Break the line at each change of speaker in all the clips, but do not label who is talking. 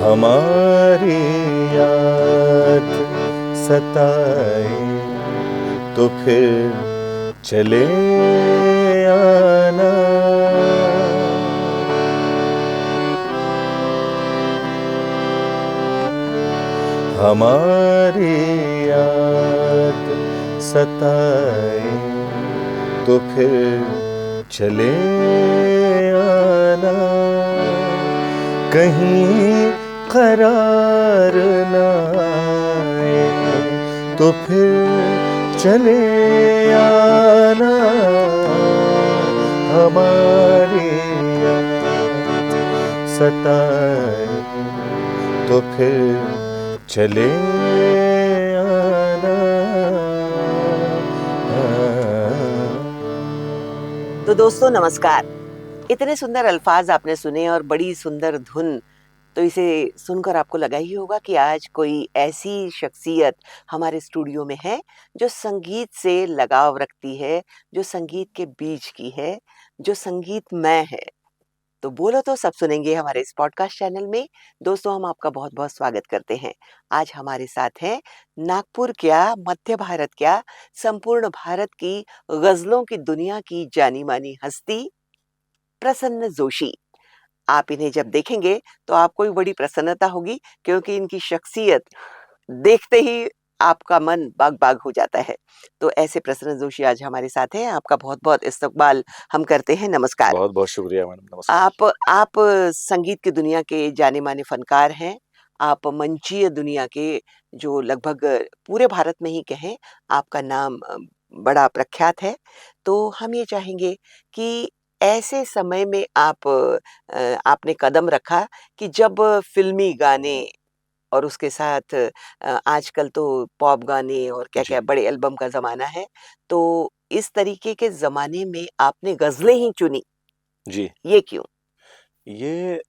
हमारी याद सताए तो फिर चले आना। हमारी याद सताए तो फिर चले आना। कहीं करार न आए तो फिर चले आना। हमारी याद सताए तो फिर चले आना।
तो दोस्तों नमस्कार। इतने सुंदर अल्फाज आपने सुने और बड़ी सुंदर धुन, तो इसे सुनकर आपको लगा ही होगा कि आज कोई ऐसी शख्सियत हमारे स्टूडियो में है जो संगीत से लगाव रखती है, जो संगीत के बीच की है, जो संगीतमय है। तो बोलो तो सब सुनेंगे हमारे इस पॉडकास्ट चैनल में। दोस्तों हम आपका बहुत बहुत स्वागत करते हैं। आज हमारे साथ हैं नागपुर क्या, मध्य भारत क्या, संपूर्ण भारत की गजलों की दुनिया की जानी मानी हस्ती प्रसन्न जोशी। आप इन्हें जब देखेंगे तो आपको भी बड़ी प्रसन्नता होगी, क्योंकि इनकी शख्सियत देखते ही आपका मन बाग बाग हो जाता है। तो ऐसे प्रसन्न जोशी आज हमारे साथ हैं। आपका बहुत बहुत इस्तकबाल हम करते हैं। नमस्कार।
बहुत बहुत शुक्रिया मैडम, नमस्कार।
आप संगीत की दुनिया के जाने माने फनकार हैं। आप मंचीय दुनिया के, जो लगभग पूरे भारत में ही कहें, आपका नाम बड़ा प्रख्यात है। तो हम ये चाहेंगे कि ऐसे समय में आपने कदम रखा कि जब फिल्मी गाने और उसके साथ आजकल तो पॉप गाने और
जी
क्या-क्या बड़े एल्बम का ज़माना है। तो इस तरीके के ज़माने में आपने गज़लें ही चुनी,
जी,
ये क्यों?
ये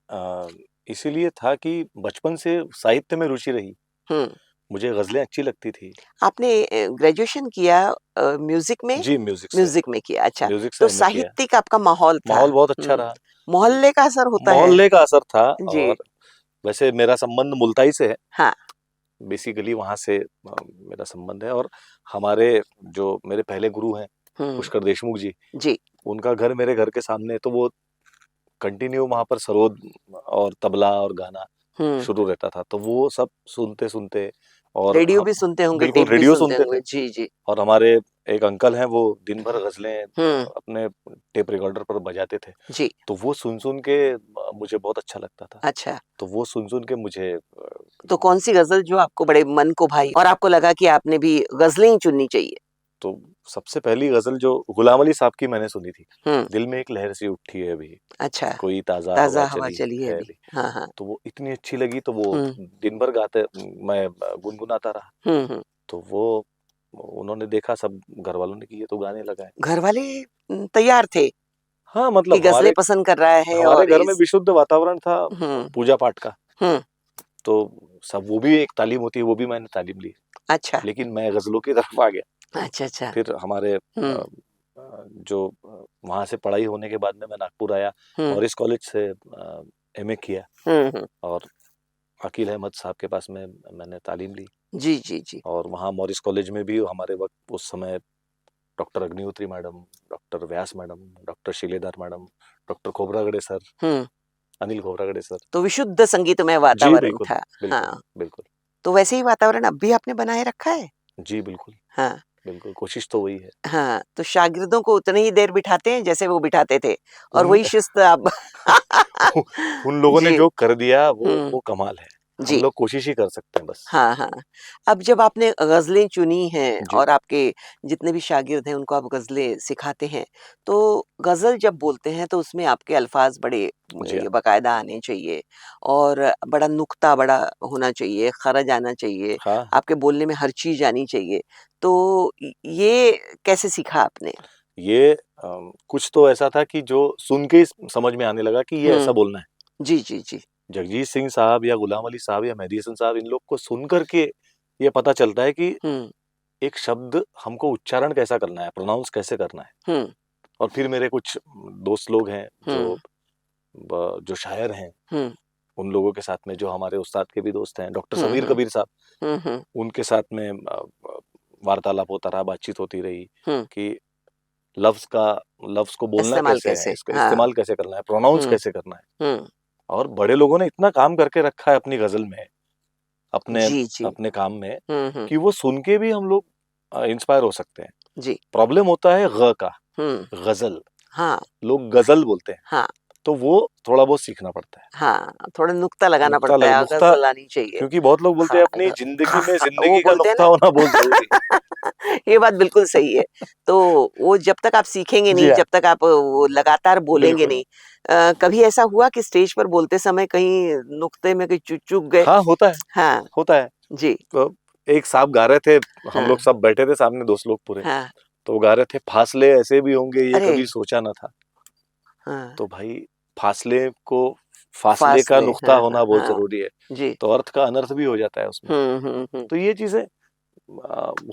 इसीलिए था कि बचपन से साहित्य में रुचि रही।
हुँ।
मुझे गज़लें अच्छी लगती थी।
आपने ग्रेजुएशन किया म्यूज़िक में?
जी, म्यूज़िक से।
म्यूज़िक में किया, अच्छा।
म्यूज़िक से
तो
एमए किया।
साहित्यिक आपका माहौल था।
माहौल बहुत अच्छा
हुँ।
रहा।
मोहल्ले का असर होता है।
मोहल्ले का असर था।
जी।
और वैसे मेरा संबंध मुल्ताई से है।
हाँ।
बेसिकली वहाँ से मेरा संबंध है। और हमारे जो मेरे पहले गुरु हैं,
हुँ।
पुष्कर देशमुख जी,
जी।
उनका घर मेरे घर के सामने है, तो वो कंटिन्यू वहाँ पर सरोद और तबला और गाना
हुँ।
शुरू रहता था। तो वो सब सुनते-सुनते, और
रेडियो
हम
भी सुनते होंगे,
बिल्कुल
टेप भी
रेडियो
सुनते
सुनते थे।
होंगे। जी, जी।
और हमारे एक अंकल हैं, वो दिन भर गज़लें
हुँ।
अपने टेप रिकॉर्डर पर बजाते थे।
जी।
तो वो सुन-सुन के मुझे बहुत अच्छा लगता था।
अच्छा।
तो वो सुन-सुन के मुझे
तो कौन-सी गज़ल जो आपको बड़े मन को भाई और आपको लगा कि आपने भी गज़लें ही चुननी चाहिए?
तो सबसे पहली गज़ल जो गुलाम अली साहब की मैंने सुनी थी,
हुँ।
दिल में एक लहर सी उठी है अभी,
अच्छा।
कोई ताज़ा हवा
ताज़ा हवा
चली
चली है
है
अभी।
अभी।
हाँ, हाँ।
तो वो इतनी अच्छी लगी, तो वो
हुँ।
दिन भर मैं गुनगुनाता रहा।
हुँ, हुँ।
तो वो उन्होंने देखा, सब घरवालों ने कि ये तो गाने लगा है।
घरवाले तैयार थे
हाँ,
कि
मतलब
गज़लें पसंद कर रहा है
हमारे
और
घर में
इस।
विशुद्ध वातावरण था
हुँ।
पूजा पाठ का।
हुँ।
तो सब, वो भी एक तालीम होती है, वो भी मैंने तालीम ली।
अच्छा।
लेकिन मैं गज़लों की तरफ आ गया।
अच्छा, अच्छा।
फिर हमारे
हुँ।
जो वहाँ से पढ़ाई होने के बाद में मैं नागपुर आया,
हुँ।
मॉरिस कॉलेज से एमए किया।
हुँ, हुँ।
और अकील अहमद साहब के पास में मैंने तालीम ली।
जी, जी, जी।
और वहाँ मॉरिस कॉलेज में भी हमारे वक्त उस समय डॉक्टर अग्निहोत्री मैडम, डॉक्टर व्यास मैडम, डॉक्टर शिलेदार मैडम, डॉक्टर खोबरागड़े सर,
हुँ।
अनिल खोबरागड़े सर।
तो विशुद्ध संगीतमय
जी
वातावरण
बिल्कुल,
था।
बिल्कुल,
हाँ।
बिल्कुल।
तो वैसे ही वातावरण अब भी आपने बनाए रखा है?
जी बिल्कुल,
हाँ।
बिल्कुल, कोशिश तो वही है।
हाँ, तो शागिर्दों को उतनी ही देर बिठाते हैं जैसे वो बिठाते थे, और
उन
वही शिस्त अब
उन लोगों ने
जी।
जो कर दिया,
हुँ।
वो कमाल है। हम
जी।
लोग कोशिश ही कर सकते हैं बस।
हाँ, हाँ। अब जब आपने गज़लें चुनी हैं
जी,
और आपके जितने भी शागिर्द हैं उनको आप गज़लें सिखाते हैं, तो गज़ल जब बोलते हैं तो उसमें आपके अल्फ़ाज़ बड़े
जी हाँ।
ये बाकायदा आने चाहिए और बड़ा नुक्ता बड़ा होना चाहिए, ख़रज आना चाहिए,
हाँ,
आपके बोलने में हर चीज़ आनी चाहिए। तो ये कैसे सीखा आपने?
ये कुछ तो ऐसा था कि जो सुन के ही समझ में आने लगा कि ये ऐसा
हुँ।
बोलना है।
जी, जी, जी।
जगजीत सिंह साहब या गुलाम अली साहब या मेहदी हसन साहब, इन लोग को सुन कर के ये पता चलता है कि
हुँ।
एक शब्द हमको उच्चारण कैसा करना है, प्रोनाउंस कैसे करना है।
हुँ।
और फिर मेरे कुछ दोस्त लोग हैं
हुँ।
जो शायर हैं,
हुँ।
उन लोगों के साथ में जो हमारे उस्ताद के भी दोस्त हैं, डॉक्टर समीर कबीर साहब, उनके साथ में वार्तालाप होता रहा, बातचीत होती रही कि लफ्ज को बोलना
इस्तेमाल
कैसे है,
कैसे,
इसका
हाँ।
इस्तेमाल कैसे करना है, प्रोनाउंस
हम्म
कैसे करना है। और बड़े लोगों ने इतना काम करके रखा है अपनी गजल में, अपने
जी जी।
अपने काम में,
हम्म
कि वो सुन के भी हम लोग इंस्पायर हो सकते हैं।
जी।
प्रॉब्लम होता है ग का, गजल,
हाँ
लोग गजल बोलते हैं,
हाँ
तो वो थोड़ा बहुत सीखना पड़ता है,
हाँ, थोड़ा नुक्ता लगाना पड़ता है,
नुक्ता,
गजल आनी चाहिए।
क्योंकि बहुत लोग बोलते
खा
हैं अपनी
ग
जिंदगी
खा
में
खा वो
जिंदगी का
बोलते हैं
नुक्ता
ना।
होना बहुत जरूरी है।
ये बात बिल्कुल सही है। तो वो जब तक आप सीखेंगे
जी
नहीं,
हाँ,
जब तक आप वो लगातार बोलेंगे
बिल्कुल।
नहीं, कभी ऐसा हुआ कि स्टेज पर बोलते समय कहीं नुक्ते में कहीं चूक गए?
हाँ, होता है,
हाँ,
होता है।
जी,
तो एक साहब गा रहे थे, हम
हाँ,
लोग सब बैठे थे सामने, दोस्त लोग पूरे,
हाँ।
तो वो गा रहे थे, फासले ऐसे भी होंगे ये
अरे!
कभी सोचा न था।
हाँ,
तो भाई फासले को, फासले का
फासले,
नुक्ता
हाँ, हाँ,
होना बहुत
हाँ।
जरूरी है,
जी।
तो अर्थ का अनर्थ भी हो जाता है उसमें।
हुँ।
तो ये चीजें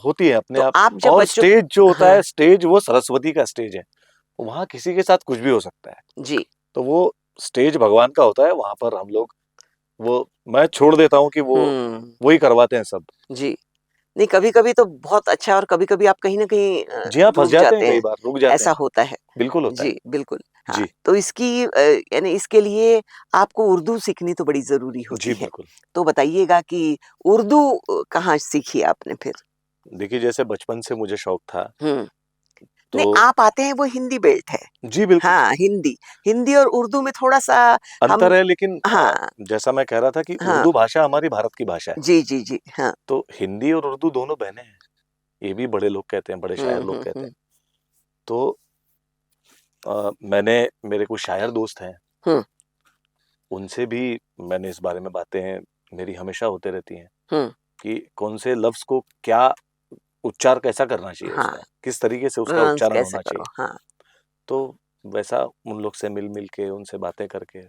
होती है अपने
तो
आप।
आप जब
और
बच्चों
स्टेज जो होता
हाँ,
है, स्टेज वो सरस्वती का स्टेज है, वहां किसी के साथ कुछ भी हो सकता है।
जी।
तो वो स्टेज भगवान का होता है, वहां पर हम लोग, वो मैं छोड़ देता हूँ कि वो
हुँ,
वही करवाते हैं सब।
जी। नहीं, कभी-कभी तो बहुत अच्छा और कभी-कभी आप कहीं न कहीं
जी हाँ, फंस
रुक
जाते हैं,
जाते
कई
हैं,
बार रुक जाते
ऐसा
हैं,
होता है।
बिल्कुल होता है।
जी, बिल्कुल। हाँ,
जी,
तो इसकी यानी इसके लिए आपको उर्दू सीखनी तो बड़ी ज़रूरी
जी
होती है।
बिल्कुल।
तो बताइएगा कि उर्दू कहाँ सीखी आपने फिर?
देखिए जैसे बचपन से मुझे शौक था,
हुँ।
तो
नहीं, आप आते हैं वो हिंदी बेल्ट है।
जी बिल्कुल,
हाँ, हिंदी। हिंदी और उर्दू में थोड़ा-सा हम
अंतर है, लेकिन
हाँ,
जैसा मैं कह रहा था कि
हाँ।
उर्दू भाषा हमारी भारत की भाषा है,
जी। हाँ।
तो हिंदी और उर्दू दोनों बहनें हैं। ये भी बड़े लोग कहते हैं, बड़े शायर लोग कहते
हुँ।
हैं। तो मेरे कुछ शायर दोस्त हैं,
हुँ,
उनसे भी मैंने इस बारे में बातें मेरी हमेशा होते रहती हैं
हुँ।
कि कौन से लफ्ज़ को क्या उच्चार कैसा करना चाहिए
हाँ,
उसका, किस तरीके से उसका
प्रोनाउंस
उच्चारण
कैसे
होना
करो?
चाहिए।
हाँ।
तो वैसा उन लोग से मिल-मिल के, उनसे बातें करके।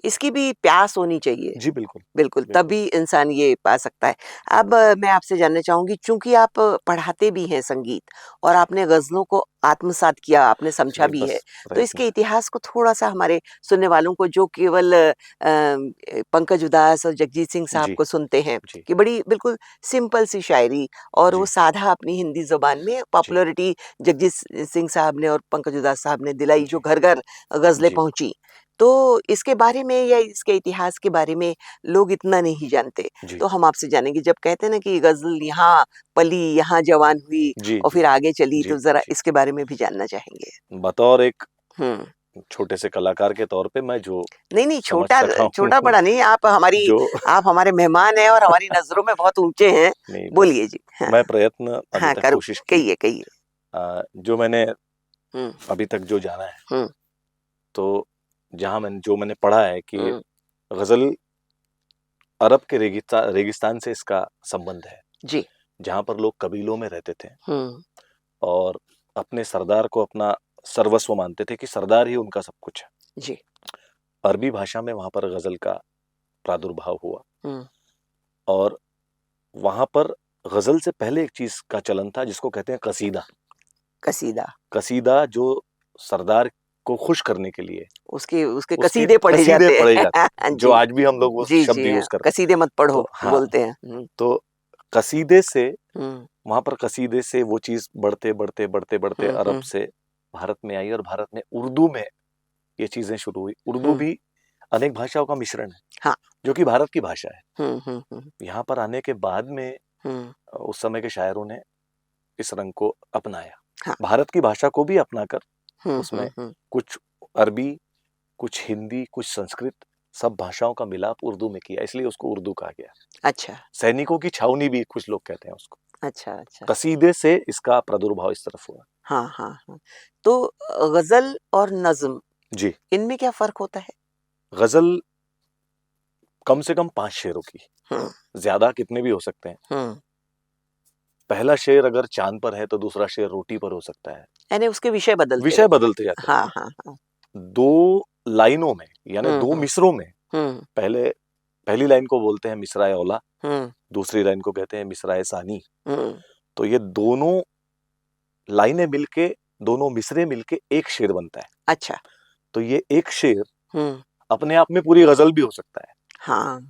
इसकी भी प्यास होनी चाहिए।
जी बिल्कुल,
बिल्कुल,
बिल्कुल।
तभी इंसान ये पा सकता है। अब मैं आपसे जानना चाहूँगी चूँकि आप पढ़ाते भी हैं संगीत और आपने ग़ज़लों को आत्मसात किया, आपने समझा
नहीं,
भी है।
बस
तो
प्रयत्न
इसके
है।
इतिहास को थोड़ा-सा हमारे सुनने वालों को जो केवल पंकज उधास और जगजीत सिंह साहब
जी,
को सुनते हैं
जी,
कि बड़ी बिल्कुल सिंपल सी शायरी और वो
जी,
साधा अपनी हिंदी ज़ुबान में
जी,
पॉपुलैरिटी जगजीत सिंह साहब ने और पंकज उधास साहब ने दिलाई जो
जी,
घर-घर ग़ज़लें
जी,
पहुँची। तो इसके बारे में या इसके इतिहास के बारे में लोग इतना नहीं जानते।
जी,
तो हम आपसे जानेंगे जब कहते हैं ना कि ग़ज़ल यहाँ पली, यहाँ जवान हुई
जी,
और
जी,
फिर आगे चली,
जी,
तो ज़रा
जी।
इसके बारे में भी जानना चाहेंगे?
बतौर एक
हुँ।
छोटे से कलाकार के तौर पे मैं जो
नहीं,
समझ
छोटा
सका हूँ,
छोटा-बड़ा नहीं,
जो
आप हमारे मेहमान हैं और हमारी नज़रों में बहुत ऊँचे हैं।
नहीं, बस
बोलिए जी। हाँ,
मैं प्रयत्न अभी
हाँ,
तक
करो
कोशिश की,
कहिए।
जो मैंने
हुँ,
अभी तक जो जाना है,
हुँ,
तो जो मैंने पढ़ा है कि
हुँ।
गज़ल अरब के रेगिस्तान से इसका संबंध है,
जी।
जहाँ पर लोग कबीलों में रहते थे
हुँ,
और अपने सरदार को अपना सर्वस्व मानते थे, कि सरदार ही उनका सब कुछ है।
जी।
अरबी भाषा में वहाँ पर गज़ल का प्रादुर्भाव हुआ
हुँ,
और वहाँ पर गज़ल से पहले एक चीज़ का चलन था जिसको कहते हैं कसीदा।
कसीदा।
कसीदा जो सरदार को खुश करने के लिए
उसके उसके
उसके
कसीदे पढ़े
कसीदे
जाते
पढ़े
हैं।
जाते
हाँ
थे, जो
जी।
आज भी हम लोग वो शब्द
जी, हाँ।
यूज़ करते हैं।
कसीदे मत पढ़ो
तो हाँ,
बोलते हैं।
तो कसीदे से,
हुँ,
वहाँ पर कसीदे से वो चीज़ बढ़ते अरब
हुँ।
से भारत में आई और भारत में उर्दू में ये चीज़ें शुरू हुई। उर्दू
हुँ,
भी अनेक भाषाओं का मिश्रण है,
हाँ।
जो कि भारत की भाषा है।
हुँ।
यहाँ पर आने के बाद में
हुँ,
उस समय के शायरों ने इस रंग को अपनाया।
हाँ।
भारत की भाषा को भी अपनाकर उसमें
हुँ।
कुछ अरबी, कुछ हिंदी, कुछ संस्कृत, सब भाषाओं का मिलाप उर्दू में किया, इसलिए उसको उर्दू कहा गया।
अच्छा,
सैनिकों की छावनी भी कुछ लोग कहते हैं उसको।
अच्छा।
कसीदे से इसका प्रादुर्भाव इस तरफ हुआ।
हाँ। तो ग़ज़ल और नज़्म
जी,
इनमें क्या फ़र्क होता है?
गज़ल कम से कम 5 शेरों की,
हुँ,
ज़्यादा कितने भी हो सकते हैं।
हुँ।
पहला शेर अगर चाँद पर है, तो दूसरा शेर रोटी पर हो सकता है।
यानी उसके विषय बदलते
विषय
रहते हैं।
बदलते जाते हैं।
हाँ।
2 लाइनों में, यानी 2
हुँ।
मिसरों में,
हुँ,
पहले पहली लाइन को बोलते हैं मिसराए औला,
हुँ,
दूसरी लाइन को कहते हैं मिसराए सानी।
हुँ।
तो ये दोनों लाइनें मिलके, दोनों मिसरे मिलके एक शेर बनता है।
अच्छा।
तो ये एक शेर
हुँ,
अपने आप में पूरी गज़ल भी हो सकता है।
हाँ,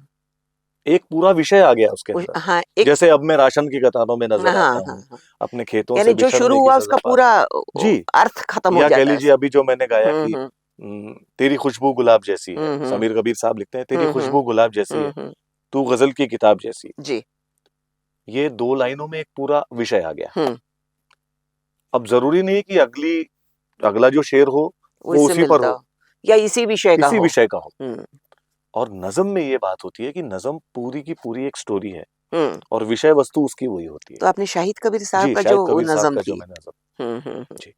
एक पूरा विषय आ गया उसके अंदर।
हाँ, एक
जैसे अब मैं राशन की कतारों में नजर
हाँ,
आता
हाँ,
हूँ,
हाँ।
अपने खेतों
यानी
से
जो शुरू
बिछड़ने की
हुआ
सजा
उसका
पा रहा
पूरा
हूँ। जी,
अर्थ खत्म हो
या कह
जाता है
लीजिए
उसमें।
अभी जो मैंने गाया कि
हुँ।
तेरी खुशबू गुलाब जैसी है,
हुँ, हुँ।
समीर कबीर साहब लिखते हैं तेरी
हुँ, हुँ।
खुशबू गुलाब जैसी है,
हुँ, हुँ।
तू गजल की किताब जैसी।
जी।
ये 2 लाइनों में एक पूरा विषय आ गया।
हुँ।
अब जरूरी नहीं कि अगला जो शेर हो
वो
वो
इससे
उसी पर
मिलता
हो,
हो या इसी विषय का
इसी
हो।
विषय का हो।
हुँ।
और नज़म में ये बात होती है कि नज़म पूरी की पूरी एक स्टोरी है
हुँ।
और विषय वस्तु उसकी वही होती है।
तो आपने शाहिद कबीर साहब
जी,
का
शाहिद
जो वो
कबीर साहब
नज़म
का जो
थी।
मैंने नज़म।
हुँ, हुँ, हुँ।
जी,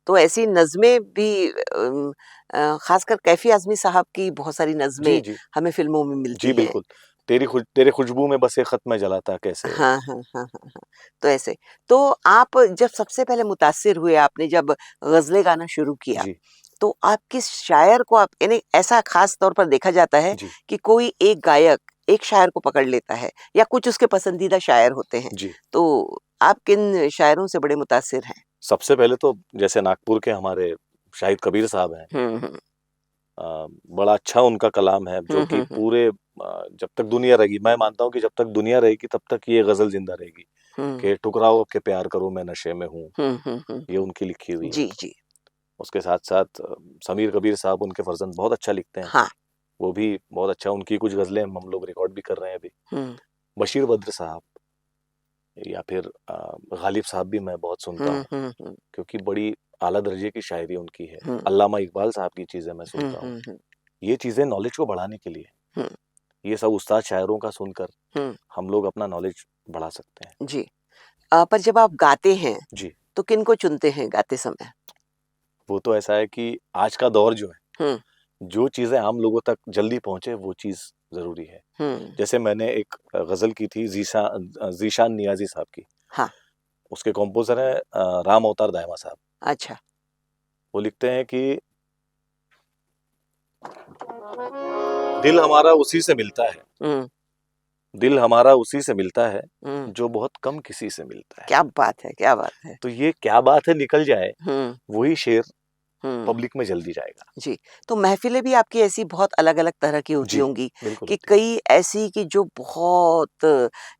तो ऐसी नज़्में भी ख़ासकर कैफ़ी आज़मी साहब की बहुत सारी
जी,
नज़्में
जी,
हमें फ़िल्मों में
जी,
मिलती हैं।
बिल्कुल। तेरे खुशबू में बसे खत में जलाता कैसे।
हाँ, हाँ, हाँ, हाँ, हाँ। तो ऐसे, तो आप जब सबसे पहले मुतासिर हुए, आपने जब ग़ज़लें गाना शुरू किया,
जी,
तो आप किस शायर को आप यानी ऐसा ख़ास तौर पर देखा जाता है
जी,
कि कोई एक गायक एक शायर को पकड़ लेता है या कुछ उसके पसंदीदा शायर होते हैं।
जी।
तो आप किन शायरों से बड़े मुतासिर हैं?
सबसे पहले तो जैसे नागपुर के हमारे शाहिद कबीर साहब हैं।
हुँ, हुँ।
बड़ा अच्छा उनका कलाम है जो
हुँ,
कि
हुँ, हुँ।
पूरे जब तक दुनिया रहेगी, मैं मानता हूँ कि जब तक दुनिया रहेगी तब तक ये गज़ल ज़िंदा रहेगी
हुँ।
कि ठुकराओ के प्यार करो मैं नशे में हूँ,
हुँ, हुँ, हुँ,
ये
हुँ।
उनकी लिखी हुई है।
जी, जी।
उसके साथ-साथ समीर कबीर साहब उनके फ़र्ज़ंद बहुत अच्छा लिखते हैं।
हाँ।
वो भी बहुत अच्छा उनकी कुछ गज़लें हम लोग रिकॉर्ड भी कर रहे हैं अभी।
हुँ।
बशीर बद्र साहब या फिर गालिब साहब भी मैं बहुत सुनता
हुँ,
हूँ
हुँ, हुँ।
क्योंकि बड़ी आला दर्जे की शायरी उनकी है।
हुँ।
अल्लामा इकबाल साहब की चीज़ें मैं
हुँ,
सुनता हूँ।
हुँ, हुँ।
ये चीज़ें नॉलेज को बढ़ाने के लिए,
हुँ,
ये सब उस्ताद शायरों का सुनकर
हुँ।
हम लोग अपना नॉलेज बढ़ा सकते हैं।
जी। पर जब आप गाते हैं,
जी,
तो किनको चुनते हैं गाते समय?
वो तो ऐसा है कि आज का दौर जो है,
हुँ,
जो चीज़ें आम लोगों तक जल्दी पहुँचे वो चीज़ ज़रूरी है।
हुँ।
जैसे मैंने एक गज़ल की थी ज़ीशान नियाज़ी साहब की।
हाँ,
उसके कंपोज़र हैं राम अवतार दायमा साहब।
अच्छा।
वो लिखते हैं कि दिल हमारा उसी से मिलता है,
हुँ,
दिल हमारा उसी से मिलता है,
हुँ।
जो बहुत कम किसी से मिलता है।
क्या बात है, क्या बात है!
तो ये क्या बात है निकल जाए,
हुँ,
वही शेर
हुँ।
पब्लिक में जल्दी जाएगा।
जी, तो महफ़िलें भी आपकी ऐसी बहुत अलग-अलग तरह की होती
जी,
होंगी
बिल्कुल
कि
होती है।
कई ऐसी कि जो बहुत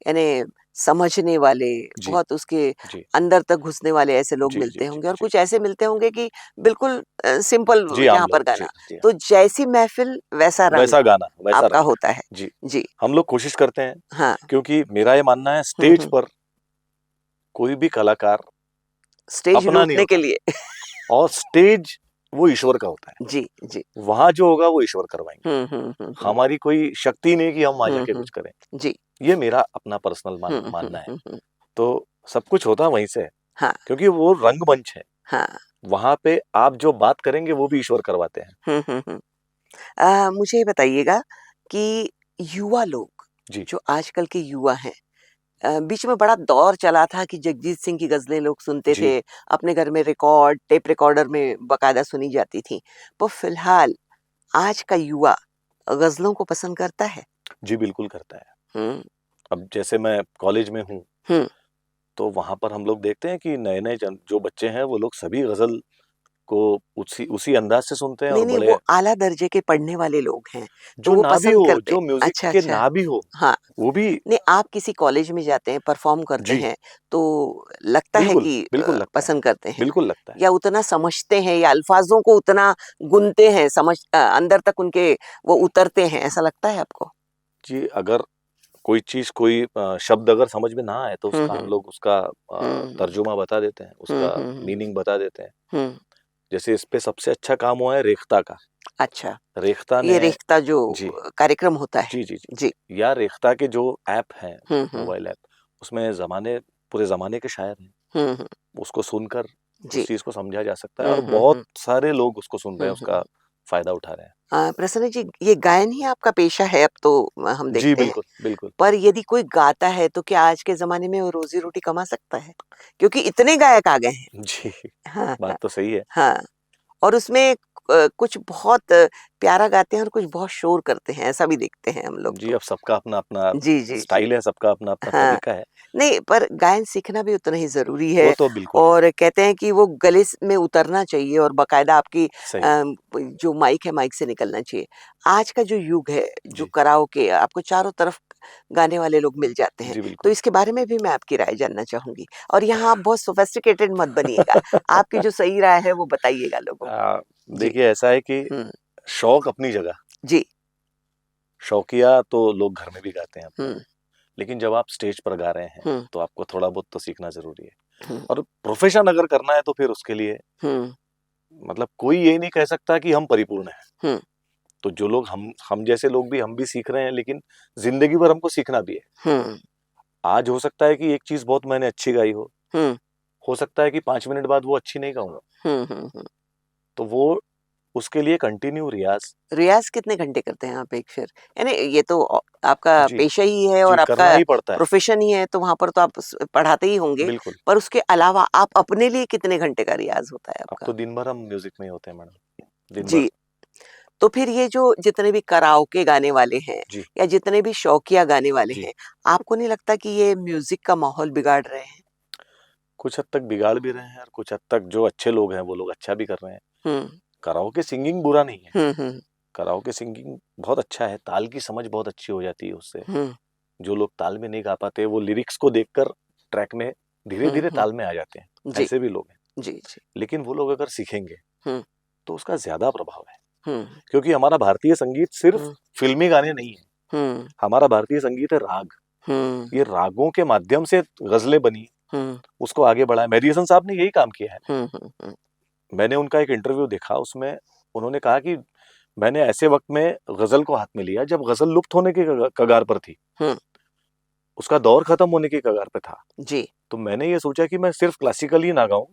यानी समझने वाले,
जी,
बहुत उसके
जी,
अंदर तक घुसने वाले ऐसे लोग
जी, जी,
मिलते
जी,
होंगे और
जी।
कुछ ऐसे मिलते होंगे कि बिल्कुल सिंपल
जी, आम
जहाँ पर
लोग। जी,
गाना।
जी हाँ।
तो जैसी महफ़िल वैसा रंग
वैसा गाना, वैसा
आपका
रंग।
होता है।
जी,
जी,
हम लोग कोशिश करते हैं
हाँ।
क्योंकि मेरा ये मानना है
हुँ,
स्टेज
हुँ।
पर कोई भी कलाकार
स्टेज
अपना नहीं
लूटने के
होता
लिए।
और स्टेज वो ईश्वर का होता है।
जी, जी।
वहाँ जो होगा वो ईश्वर करवाएँगे।
हुँ, हुँ, हुँ, हुँ।
हमारी कोई शक्ति नहीं कि हम वहाँ
हुँ,
जाके
हुँ।
कुछ करें।
जी।
ये मेरा अपना पर्सनल
हुँ, हुँ,
मानना है।
हुँ, हुँ।
तो सब कुछ होता वहीं से है
हाँ,
क्योंकि वो रंगमंच है।
हाँ।
वहाँ पे आप जो बात करेंगे वो भी ईश्वर करवाते हैं।
हुँ, हुँ, हुँ। मुझे ये बताइएगा कि युवा लोग,
जी,
जो आजकल के युवा हैं, बीच में बड़ा दौर चला था कि जगजीत सिंह की गज़लें लोग सुनते
जी,
थे, अपने घर में रिकॉर्ड, टेप रिकॉर्डर में बाकायदा सुनी जाती थीं। पर फ़िलहाल आज का युवा गज़लों को पसंद करता है?
जी बिल्कुल करता है।
हुँ,
अब जैसे मैं कॉलेज में हूँ,
हुँ।
तो वहाँ पर हम लोग देखते हैं कि नए-नए जो बच्चे हैं वो लोग सभी गज़ल को उसी उसी अंदाज़ से सुनते हैं और
नहीं, नहीं,
बड़े
वो आला दर्जे के पढ़ने वाले लोग हैं, तो
जो
वो
ना भी
पसंद
हो,
करते हैं।
जो म्यूज़िक
अच्छा,
के
अच्छा।
ना भी हो,
हाँ।
वो भी
नहीं, आप किसी कॉलेज में जाते हैं, परफ़ॉर्म करते
जी,
हैं, तो लगता है
बिल्कुल,
कि
बिल्कुल लगता है।
पसंद करते हैं
बिल्कुल लगता है।
या उतना समझते हैं या अल्फ़ाज़ों को उतना गुनते हैं, अंदर तक उनके वो उतरते हैं, ऐसा लगता है आपको?
जी, अगर कोई चीज़ कोई शब्द अगर समझ में ना आए तो
हुँ,
उसका हम
हुँ।
लोग उसका
हुँ।
तर्जुमा बता देते हैं,
हुँ,
उसका
हुँ, हुँ।
मीनिंग बता देते हैं।
हुँ।
जैसे इस पे सबसे अच्छा काम हुआ है रेख्ता का।
अच्छा,
रेख्ता ने
ये रेख्ता जो
जी,
कार्यक्रम होता है।
जी, जी, जी,
जी।
जी। या रेख्ता के जो ऐप हैं,
हुँ, हुँ।
मोबाइल ऐप, उसमें पूरे ज़माने के शायर हैं।
हुँ, हुँ।
उसको सुनकर
जी।
उस चीज़ को समझा जा सकता है
हुँ,
और
हुँ,
बहुत
हुँ।
सारे लोग उसको सुन रहे
हुँ,
हैं,
हुँ।
उसका फ़ायदा उठा रहे हैं।
प्रसन्न जी, ये गायन ही आपका पेशा है अब तो हम
जी,
देखते हैं।
बिल्कुल, बिल्कुल।
पर यदि कोई गाता है तो क्या आज के ज़माने में वो रोज़ी-रोटी कमा सकता है? क्योंकि इतने गायक आ गए हैं।
जी,
हाँ, हाँ,
बात तो सही है।
हाँ। और उसमें कुछ बहुत प्यारा गाते हैं और कुछ बहुत शोर करते हैं, ऐसा भी देखते हैं हम लोग
जी,
तो।
अब सबका अपना-अपना
जी, जी, जी।
स्टाइल है, सबका अपना-अपना
हाँ,
तरीका है।
नहीं पर गायन सीखना भी उतना ही ज़रूरी
वो
है
तो बिल्कुल है,
और कहते हैं कि वो गले में उतरना चाहिए और बाकायदा आपकी
सही है।
जो माइक है, माइक से निकलना चाहिए। आज का जो युग है, जो
जी,
कराओके आपको चारों तरफ गाने वाले लोग मिल जाते हैं,
जी
तो
बिल्कुल।
इसके बारे में भी मैं आपकी राय जानना चाहूँगी और यहाँ आप बहुत सोफिस्टिकेटेड मत बनिएगा। आपकी जो सही राय है वो बताइएगा लोगों को।
अ,
जी।
देखिए ऐसा है कि
हुँ,
शौक अपनी जगह,
जी।
शौकिया तो लोग घर में भी गाते हैं अपना,
हुँ,
लेकिन जब आप स्टेज पर गा रहे हैं,
हुँ,
तो आपको थोड़ा बहुत तो सीखना ज़रूरी है।
हुँ,
और प्रोफ़ेशन अगर करना है तो फिर उसके लिए
हुँ,
मतलब कोई ये नहीं कह सकता कि हम परिपूर्ण हैं।
हुँ,
तो जो लोग हम जैसे लोग भी हम भी सीख रहे हैं, लेकिन ज़िंदगी भर हमको सीखना भी है।
हुँ,
आज हो सकता है कि एक चीज़ बहुत मैंने अच्छी गाई
हुँ,
हो सकता है कि 5 मिनट बाद वो अच्छी नहीं गाऊँगा।
हुँ, हुँ, हुँ।
तो वो उसके लिए कंटिन्यू रियाज़
रियाज़ कितने घंटे करते हैं आप एक फिर? यानी ये तो आपका
जी,
पेशा ही है
जी
और
करना
आपका
ही पड़ता है।
प्रोफ़ेशन ही है, तो वहाँ पर तो आप पढ़ाते ही होंगे,
बिल्कुल,
पर उसके अलावा आप अपने लिए कितने घंटे का रियाज़ होता है
अब
आपका?
तो दिन भर हम म्यूज़िक में ही होते हैं मैडम, दिन भर।
जी, तो फिर ये जो जितने भी कराओके गाने वाले हैं
जी,
या जितने भी शौकिया गाने वाले
जी।
हैं, आपको नहीं लगता कि ये म्यूज़िक का माहौल बिगाड़ रहे हैं?
कुछ हद तक बिगाड़ भी रहे हैं और कुछ हद तक जो अच्छे लोग हैं, वो लोग अच्छा भी कर रहे हैं।
हुँ,
कराओके सिंगिंग बुरा नहीं है।
हुँ, हुँ,
कराओके सिंगिंग बहुत अच्छा है, ताल की समझ बहुत अच्छी हो जाती है उससे।
हुँ,
जो लोग ताल में नहीं गा पाते, वो लिरिक्स को देखकर ट्रैक में
हुँ,
धीरे-धीरे
हुँ।
ताल में आ जाते हैं।
जी,
ऐसे भी लोग हैं।
जी, जी।
लेकिन वो लोग अगर सीखेंगे,
हुँ,
तो उसका ज़्यादा प्रभाव है।
हुँ,
क्योंकि हमारा भारतीय संगीत सिर्फ़
हुँ,
फ़िल्मी गाने नहीं है।
हुँ,
हमारा भारतीय संगीत है राग।
हुँ,
ये रागों के माध्यम से गज़लें बनी,
हुँ,
उसको आगे बढ़ाया। मेहदी हसन साहब ने यही काम किया है।
हुँ, हुँ, हुँ,
मैंने उनका एक इंटरव्यू देखा, उसमें उन्होंने कहा कि मैंने ऐसे वक़्त में गज़ल को हाथ में लिया, जब गज़ल लुप्त होने के कगार पर थी।
हुँ,
उसका दौर खत्म होने की कगार पे था।
जी,
तो मैंने ये सोचा कि मैं सिर्फ़ क्लासिकल ही ना गाऊँ,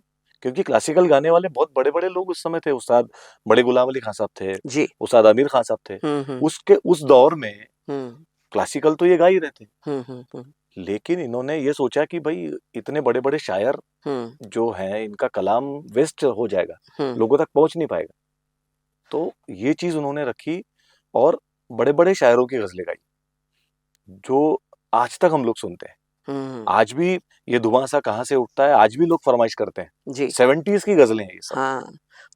क्योंकि क्लासिकल गाने वाले बहुत बड़े-बड़े लोग उस समय थे। उस्ताद बड़े गुलाम अली खां साहब थे,
जी।
उस्ताद आमिर खां साहब थे।
हुँ, हुँ,
उसके उस दौर में
हुँ,
क्लासिकल तो ये गा ही रहे थे।
हुँ, हुँ, हुँ,
लेकिन इन्होंने ये सोचा कि भई इतने बड़े-बड़े शायर
हुँ,
जो हैं, इनका कलाम वेस्ट हो जाएगा,
हुँ,
लोगों तक पहुँच नहीं पाएगा। तो ये चीज़ उन्होंने रखी और बड़े-बड़े शायरों की गज़लें गाई, जो आज तक हम लोग सुनते हैं।
हुँ,
आज भी ये धुआँ-सा कहाँ से उठता है, आज भी लोग फ़रमाइश करते हैं।
जी,
70s की गज़लें हैं ये सब।
हाँ,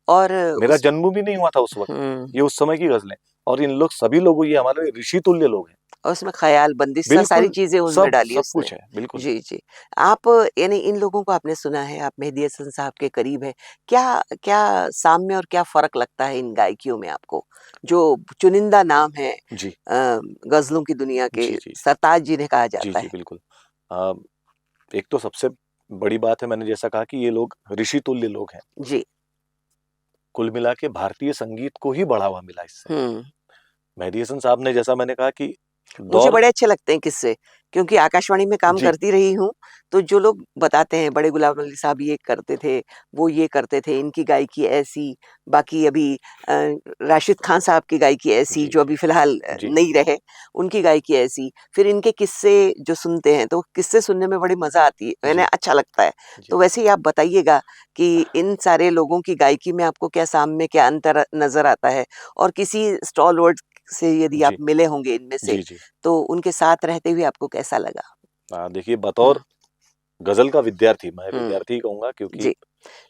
और
मेरा
उस
जन्म भी नहीं हुआ था उस वक़्त।
हुँ,
ये उस समय की गज़लें और इन लोग सभी लोग ये हमारे ऋषि तुल्य लोग हैं।
और उसमें ख़याल, बंदिश सारी
बिल्कुल,
चीज़ें उसमें
सब
डाली
सब
उसने।
कुछ है, बिल्कुल।
जी, जी। आप यानी इन लोगों को आपने सुना है, आप मेहदी हसन साहब के करीब हैं। क्या क्या साम्य और क्या फ़र्क लगता है इन गायकियों में आपको? जो चुनिंदा नाम हैं
जी,
गज़लों की दुनिया के
जी, जी।
सरताज जिन्हें कहा
जी,
जाता
जी,
है।
बिल्कुल। अ, एक तो सबसे बड़ी बात है मैंने जैसा कहा कि ये लोग ऋषि तुल्य लोग हैं।
जी,
कुल मिला के भारतीय संगीत को ही बढ़ावा मिला इससे।
हुँ।
मेहदी हसन साहब ने जैसा मैंने कहा कि
मुझे
दौर
बड़े अच्छे लगते हैं किस्से, क्योंकि आकाशवाणी में काम
जी,
करती रही हूँ, तो जो लोग बताते हैं बड़े गुलाम अली साहब ये करते थे, वो ये करते थे, इनकी गायकी ऐसी, बाकी अभी राशिद खान साहब की गायकी ऐसी
जी,
जो
जी,
अभी फ़िलहाल
जी,
नहीं रहे, उनकी गायकी ऐसी, फिर इनके किस्से जो सुनते हैं, तो किस्से सुनने में बड़ी मज़ा आती है, यानी
जी,
अच्छा लगता है।
जी।
तो वैसे ही आप बताइएगा कि इन सारे लोगों की गायकी में आपको क्या साम्य, क्या अंतर नज़र आता है? और किसी स्टॉलवर्ड से यदि आप
जी,
मिले होंगे इनमें से,
जी, जी।
तो उनके साथ रहते हुए आपको कैसा लगा?
देखिए
हुँ,
बतौर गज़ल का विद्यार्थी, मैं
हुँ,
विद्यार्थी ही कहूँगा क्योंकि
जी।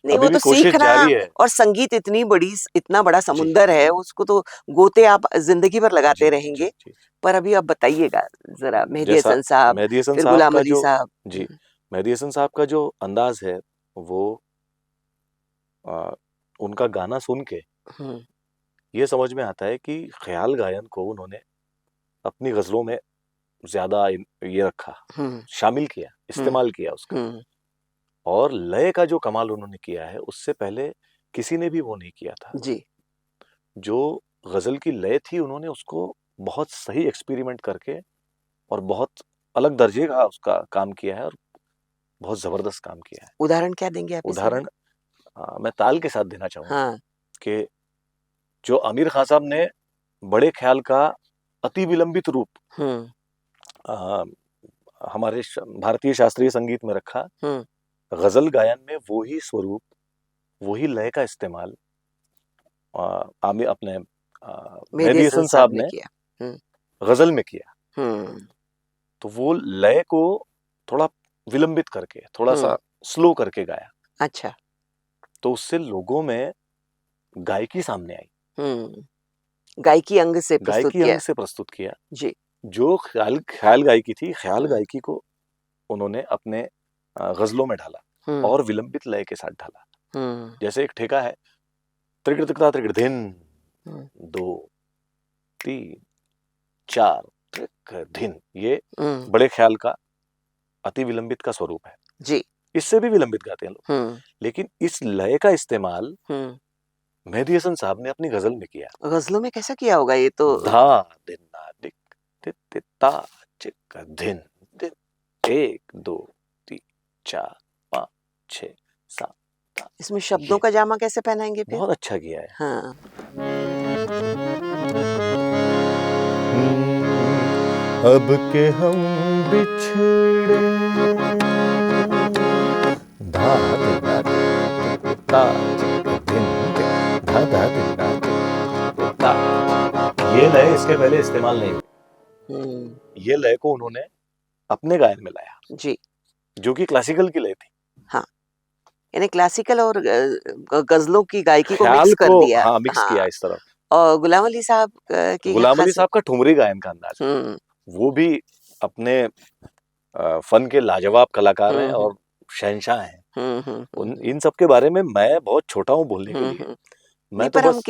नहीं
अभी
वो
भी
तो
कोशिश
सीखना
जारी है।
और संगीत इतनी बड़ी इतना बड़ा
जी,
समुंदर है, उसको तो गोते आप ज़िंदगी भर
जी,
लगाते
जी,
रहेंगे।
जी।
पर अभी आप बताइएगा ज़रा मेहदी
जैसा
हसन साहब,
मेहदी हसन
फिर
साहब
गुलाम
का
अली
जो
साहब।
जी,
हुँ,
मेहदी हसन साहब का जो अंदाज़ है, वो अ, उनका गाना सुन के
हुँ,
ये समझ में आता है कि ख़्याल गायन को उन्होंने अपनी ग़ज़लों में ज़्यादा ये रखा,
हुँ,
शामिल किया,
हुँ,
इस्तेमाल किया उसका।
हुँ,
और लय का जो कमाल उन्होंने किया है, उससे पहले किसी ने भी वो नहीं किया था।
जी।
जो ग़ज़ल की लय थी, उन्होंने उसको बहुत सही एक्सपेरिमेंट करके और बहुत अलग दर्जे का उसका काम किया है और बहुत ज़बरदस्त काम किया है।
उदाहरण क्या देंगे आप इसमें?
उदाहरण मैं ताल के साथ देना चाहूँगा
हाँ,
कि जो आमिर खां साहब ने बड़े ख़्याल का अति विलंबित रूप
हुँ,
अ, हमारे भारतीय शास्त्रीय संगीत में रखा।
हुँ,
गज़ल गायन में वो ही स्वरूप, वो ही लय का इस्तेमाल आमिर अपने
मेहदी
मेहदी
हसन
हसन
साहब
साहब
ने
ने
किया।
गजल में किया।
हम्म
तो वो लय को थोड़ा विलंबित करके, थोड़ा
हम्म
सा स्लो करके गाया,
अच्छा।
तो उससे लोगों में गायकी सामने आई,
गायकी अंग से प्रस्तुत
गायकी
किया।
अंग से प्रस्तुत किया।
जी।
जो ख्याल ख्याल गायकी थी, ख्याल
हम्म
गायकी को उन्होंने अपने गजलों में ढाला
हम्म
और विलंबित लय के साथ ढाला।
हम्म
जैसे एक ठेका है, त्रिकड़ तिकड़ा त्रिकड़ धिन,
हम्म
2 3 4 त्रिक धिन, ये
हम्म,
बड़े ख्याल का अति विलंबित का स्वरूप है।
जी।
इससे भी विलंबित गाते हैं लोग,
हम्म
लेकिन इस लय का इस्तेमाल
हम्म
मेहदी हसन साहब ने अपनी गजल में किया।
गजलों में कैसा किया होगा ये तो?
धा दिन ना दिक तित तित ता चिक धिन दिन, 1 2 3 4 5 6 7।
इसमें शब्दों
ये
का जामा कैसे पहनाएंगे फिर?
बहुत अच्छा किया है।
हाँ।
अब के हम बिछड़े, धा दिन ना दिक ता चिक धिन दिन, धा धा दिन ना दिक ता। ये लय इसके पहले इस्तेमाल नहीं हुई। ये लय को उन्होंने अपने गायन में लाया,
जी।
जो कि क्लासिकल की लय थी।
हाँ, यानी क्लासिकल और गजलों की गायकी को
ख्याल
मिक्स कर
को
दिया।
हाँ मिक्स
हाँ।
किया इस तरफ।
और गुलाम अली साहब की
गुलाम अली
खास।
साहब का ठुमरी गायन का अंदाज है, वो भी अपने फन के लाजवाब कलाकार हैं और शहंशाह हैं। इन सब के बारे में मैं बहुत छोटा हूँ बोलने के लिए,
नहीं,
मैं तो
पर हम
बस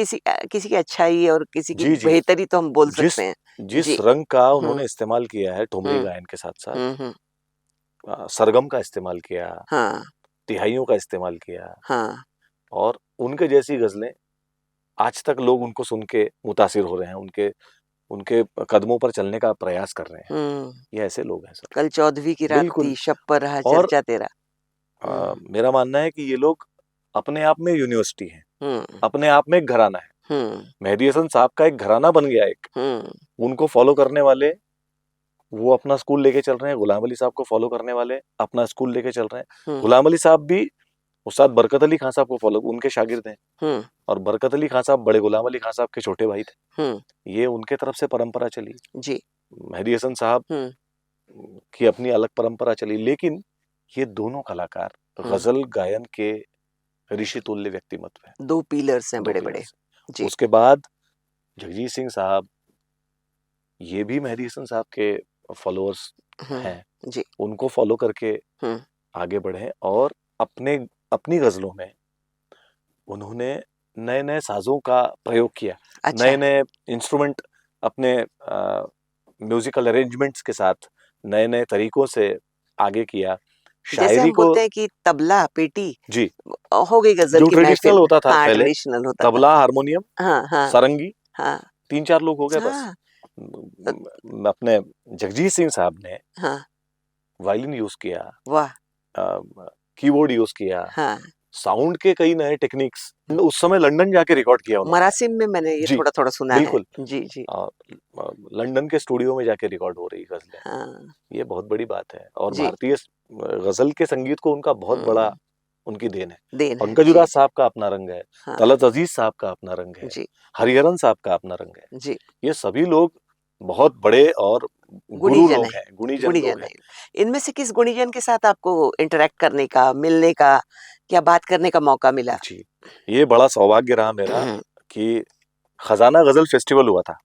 किसी की अच्छाई और किसी की
जी जी
बेहतरी तो हम बोल
जिस
सकते हैं।
जिस
जी।
रंग का उन्होंने इस्तेमाल किया है ठुमरी
हम्म
गायन के साथ साथ,
हम्म
सरगम का इस्तेमाल किया,
हाँ
तिहाइयों का इस्तेमाल किया,
हाँ।
और उनके जैसी गजलें आज तक लोग उनको सुन के मुतासिर हो रहे हैं, उनके उनके कदमों पर चलने का प्रयास कर रहे हैं। ये ऐसे लोग हैं सर।
कल 14वीं की रात
बिल्कुल।
थी, शब पर रहा
और
चर्चा तेरा।
मेरा मानना है कि ये लोग अपने आप में यूनिवर्सिटी हैं,
हम्म
अपने आप में एक घराना है। मेहदी हसन साहब का एक घराना बन गया एक, उनको फॉलो करने वाले वो अपना स्कूल लेके चल रहे हैं, गुलाम अली साहब को फॉलो करने वाले अपना स्कूल लेके चल रहे हैं। गुलाम अली साहब भी उस्ताद बरकत अली खान साहब को फॉलो, उनके शागिर्द हैं, और बरकत अली खान साहब बड़े गुलाम अली खान साहब के छोटे भाई थे। ये उनके तरफ से परंपरा चली
जी।
मेहदी हसन साहब की अपनी अलग परंपरा चली, लेकिन ये दोनों कलाकार गजल गायन के ऋषि तुल्य व्यक्तिमत्व हैं।
2 पिलर्स हैं
2
बड़े बड़े।
पिलर्स।
जी।
उसके बाद जगजीत सिंह साहब, ये भी मेहदी हसन साहब के फॉलोअर्स हैं,
जी।
उनको फॉलो करके आगे बढ़े और अपने अपनी गजलों में उन्होंने नए नए साजों का प्रयोग किया।
अच्छा।
नए नए इंस्ट्रूमेंट अपने म्यूजिकल अरेंजमेंट्स के साथ नए नए तरीकों से आगे किया।
जैसे
शायरी
हम
को
बोलते हैं कि तबला पेटी
जी
हो गई गजल
जो
की
ट्रेडिशनल
महफिल।
होता था
हाँ,
पहले,
ट्रेडिशनल होता था।
तबला, हारमोनियम,
हाँ हाँ
सारंगी,
हाँ
3-4 लोग हो गए बस।
हाँ
अपने जगजीत सिंह साहब ने
हाँ।
वायलिन यूज किया,
वाह।
कीबोर्ड यूज किया,
हाँ।
साउंड के कई नए टेक्निक्स उस समय लंदन जाके रिकॉर्ड किया उन्होंने।
मरासिम में मैंने ये
जी
थोड़ा थोड़ा सुना है।
बिल्कुल।
जी जी।
लंदन के स्टूडियो में जाके रिकॉर्ड हो रही गजलें,
हाँ
ये बहुत बड़ी बात है। और
जी।
भारतीय गजल के संगीत को उनका बहुत बड़ा उनकी देन है।
देन है।
पंकज
जी
उदास
जी।
साहब का अपना रंग है,
हाँ
तलत अजीज साहब का अपना रंग है,
जी
हरिहरन साहब का अपना रंग है।
जी।
ये सभी लोग बहुत बड़े और गुरु
गुणीजन
लोग
है।
हैं, गुणीजन लोग
गुणीजन
हैं।
है। इनमें से किस गुणीजन के साथ आपको इंटरेक्ट करने का, मिलने का या बात करने का मौका मिला?
जी, ये बड़ा सौभाग्य रहा मेरा कि खजाना गजल फेस्टिवल हुआ था,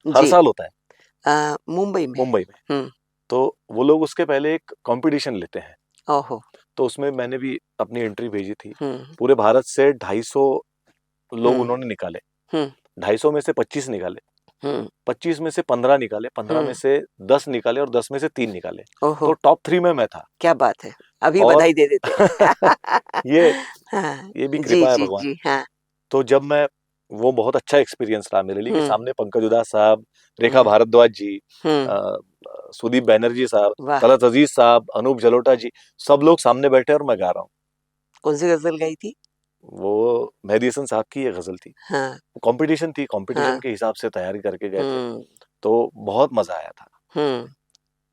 हर
जी।
साल होता है
मुंबई में।
मुंबई में। तो वो लोग उसके पहले एक कंपटीशन लेते हैं,
ओहो।
तो उसमें मैंने भी अपनी एंट्री भेजी थी। पूरे भारत से 250 लोग उन्होंने निकाले, 250 में से 25 निकाले, 25 में से 15 निकाले, 15 में से 10 निकाले और 10 में से 3 निकाले। तो टॉप 3 में मैं था।
क्या बात है, अभी
और
बधाई दे देते।
ये
हाँ,
ये भी
जी
कृपा है
जी
भगवान।
जी। हाँ।
तो जब मैं वो बहुत अच्छा एक्सपीरियंस रहा मेरे लिए कि सामने पंकज उदास साहब, रेखा भारद्वाज जी, सुदीप बैनर्जी साहब,
वाह।
तलत अजीज साहब, अनूप जलोटा जी, सब लोग सामने बैठे और मैं गा रहा हूँ।
कौन सी गजल गाई थी?
वो मेहदी हसन साहब की ये गजल थी।
हाँ
कंपटीशन थी, कंपटीशन
हाँ।
के हिसाब से तैयारी करके गए थे, तो बहुत मजा आया था।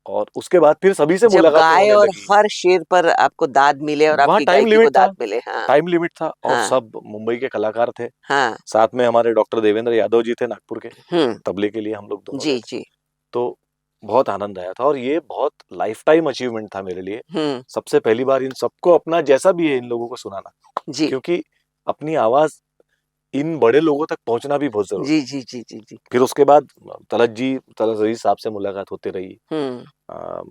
और उसके बाद फिर सभी से
जब
मुलाकातें
गाए
होने
और
लगी।
हर शेर पर आपको दाद मिले और
वहाँ
आपकी
टाइम
गायकी को
लिमिट था,
दाद मिले। हाँ
टाइम लिमिट था और
हाँ
सब मुंबई के कलाकार थे।
हाँ।
साथ में हमारे डॉक्टर देवेंद्र यादव जी थे नागपुर के,
हम्म।
तबले के लिए हम लोग दोनों गए
जी
थे।
जी।
तो बहुत आनंद आया था और ये बहुत लाइफ टाइम अचीवमेंट था मेरे लिए।
हम्म।
सबसे पहली बार इन सबको अपना जैसा भी है इन लोगों को सुनाना,
जी
क्योंकि अपनी आवाज इन बड़े लोगों तक पहुंचना भी बहुत जरूरी
जी
है।
जी जी जी जी।
फिर उसके बाद तलत रईस साहब से मुलाकात होती रही।
हम्म
आ,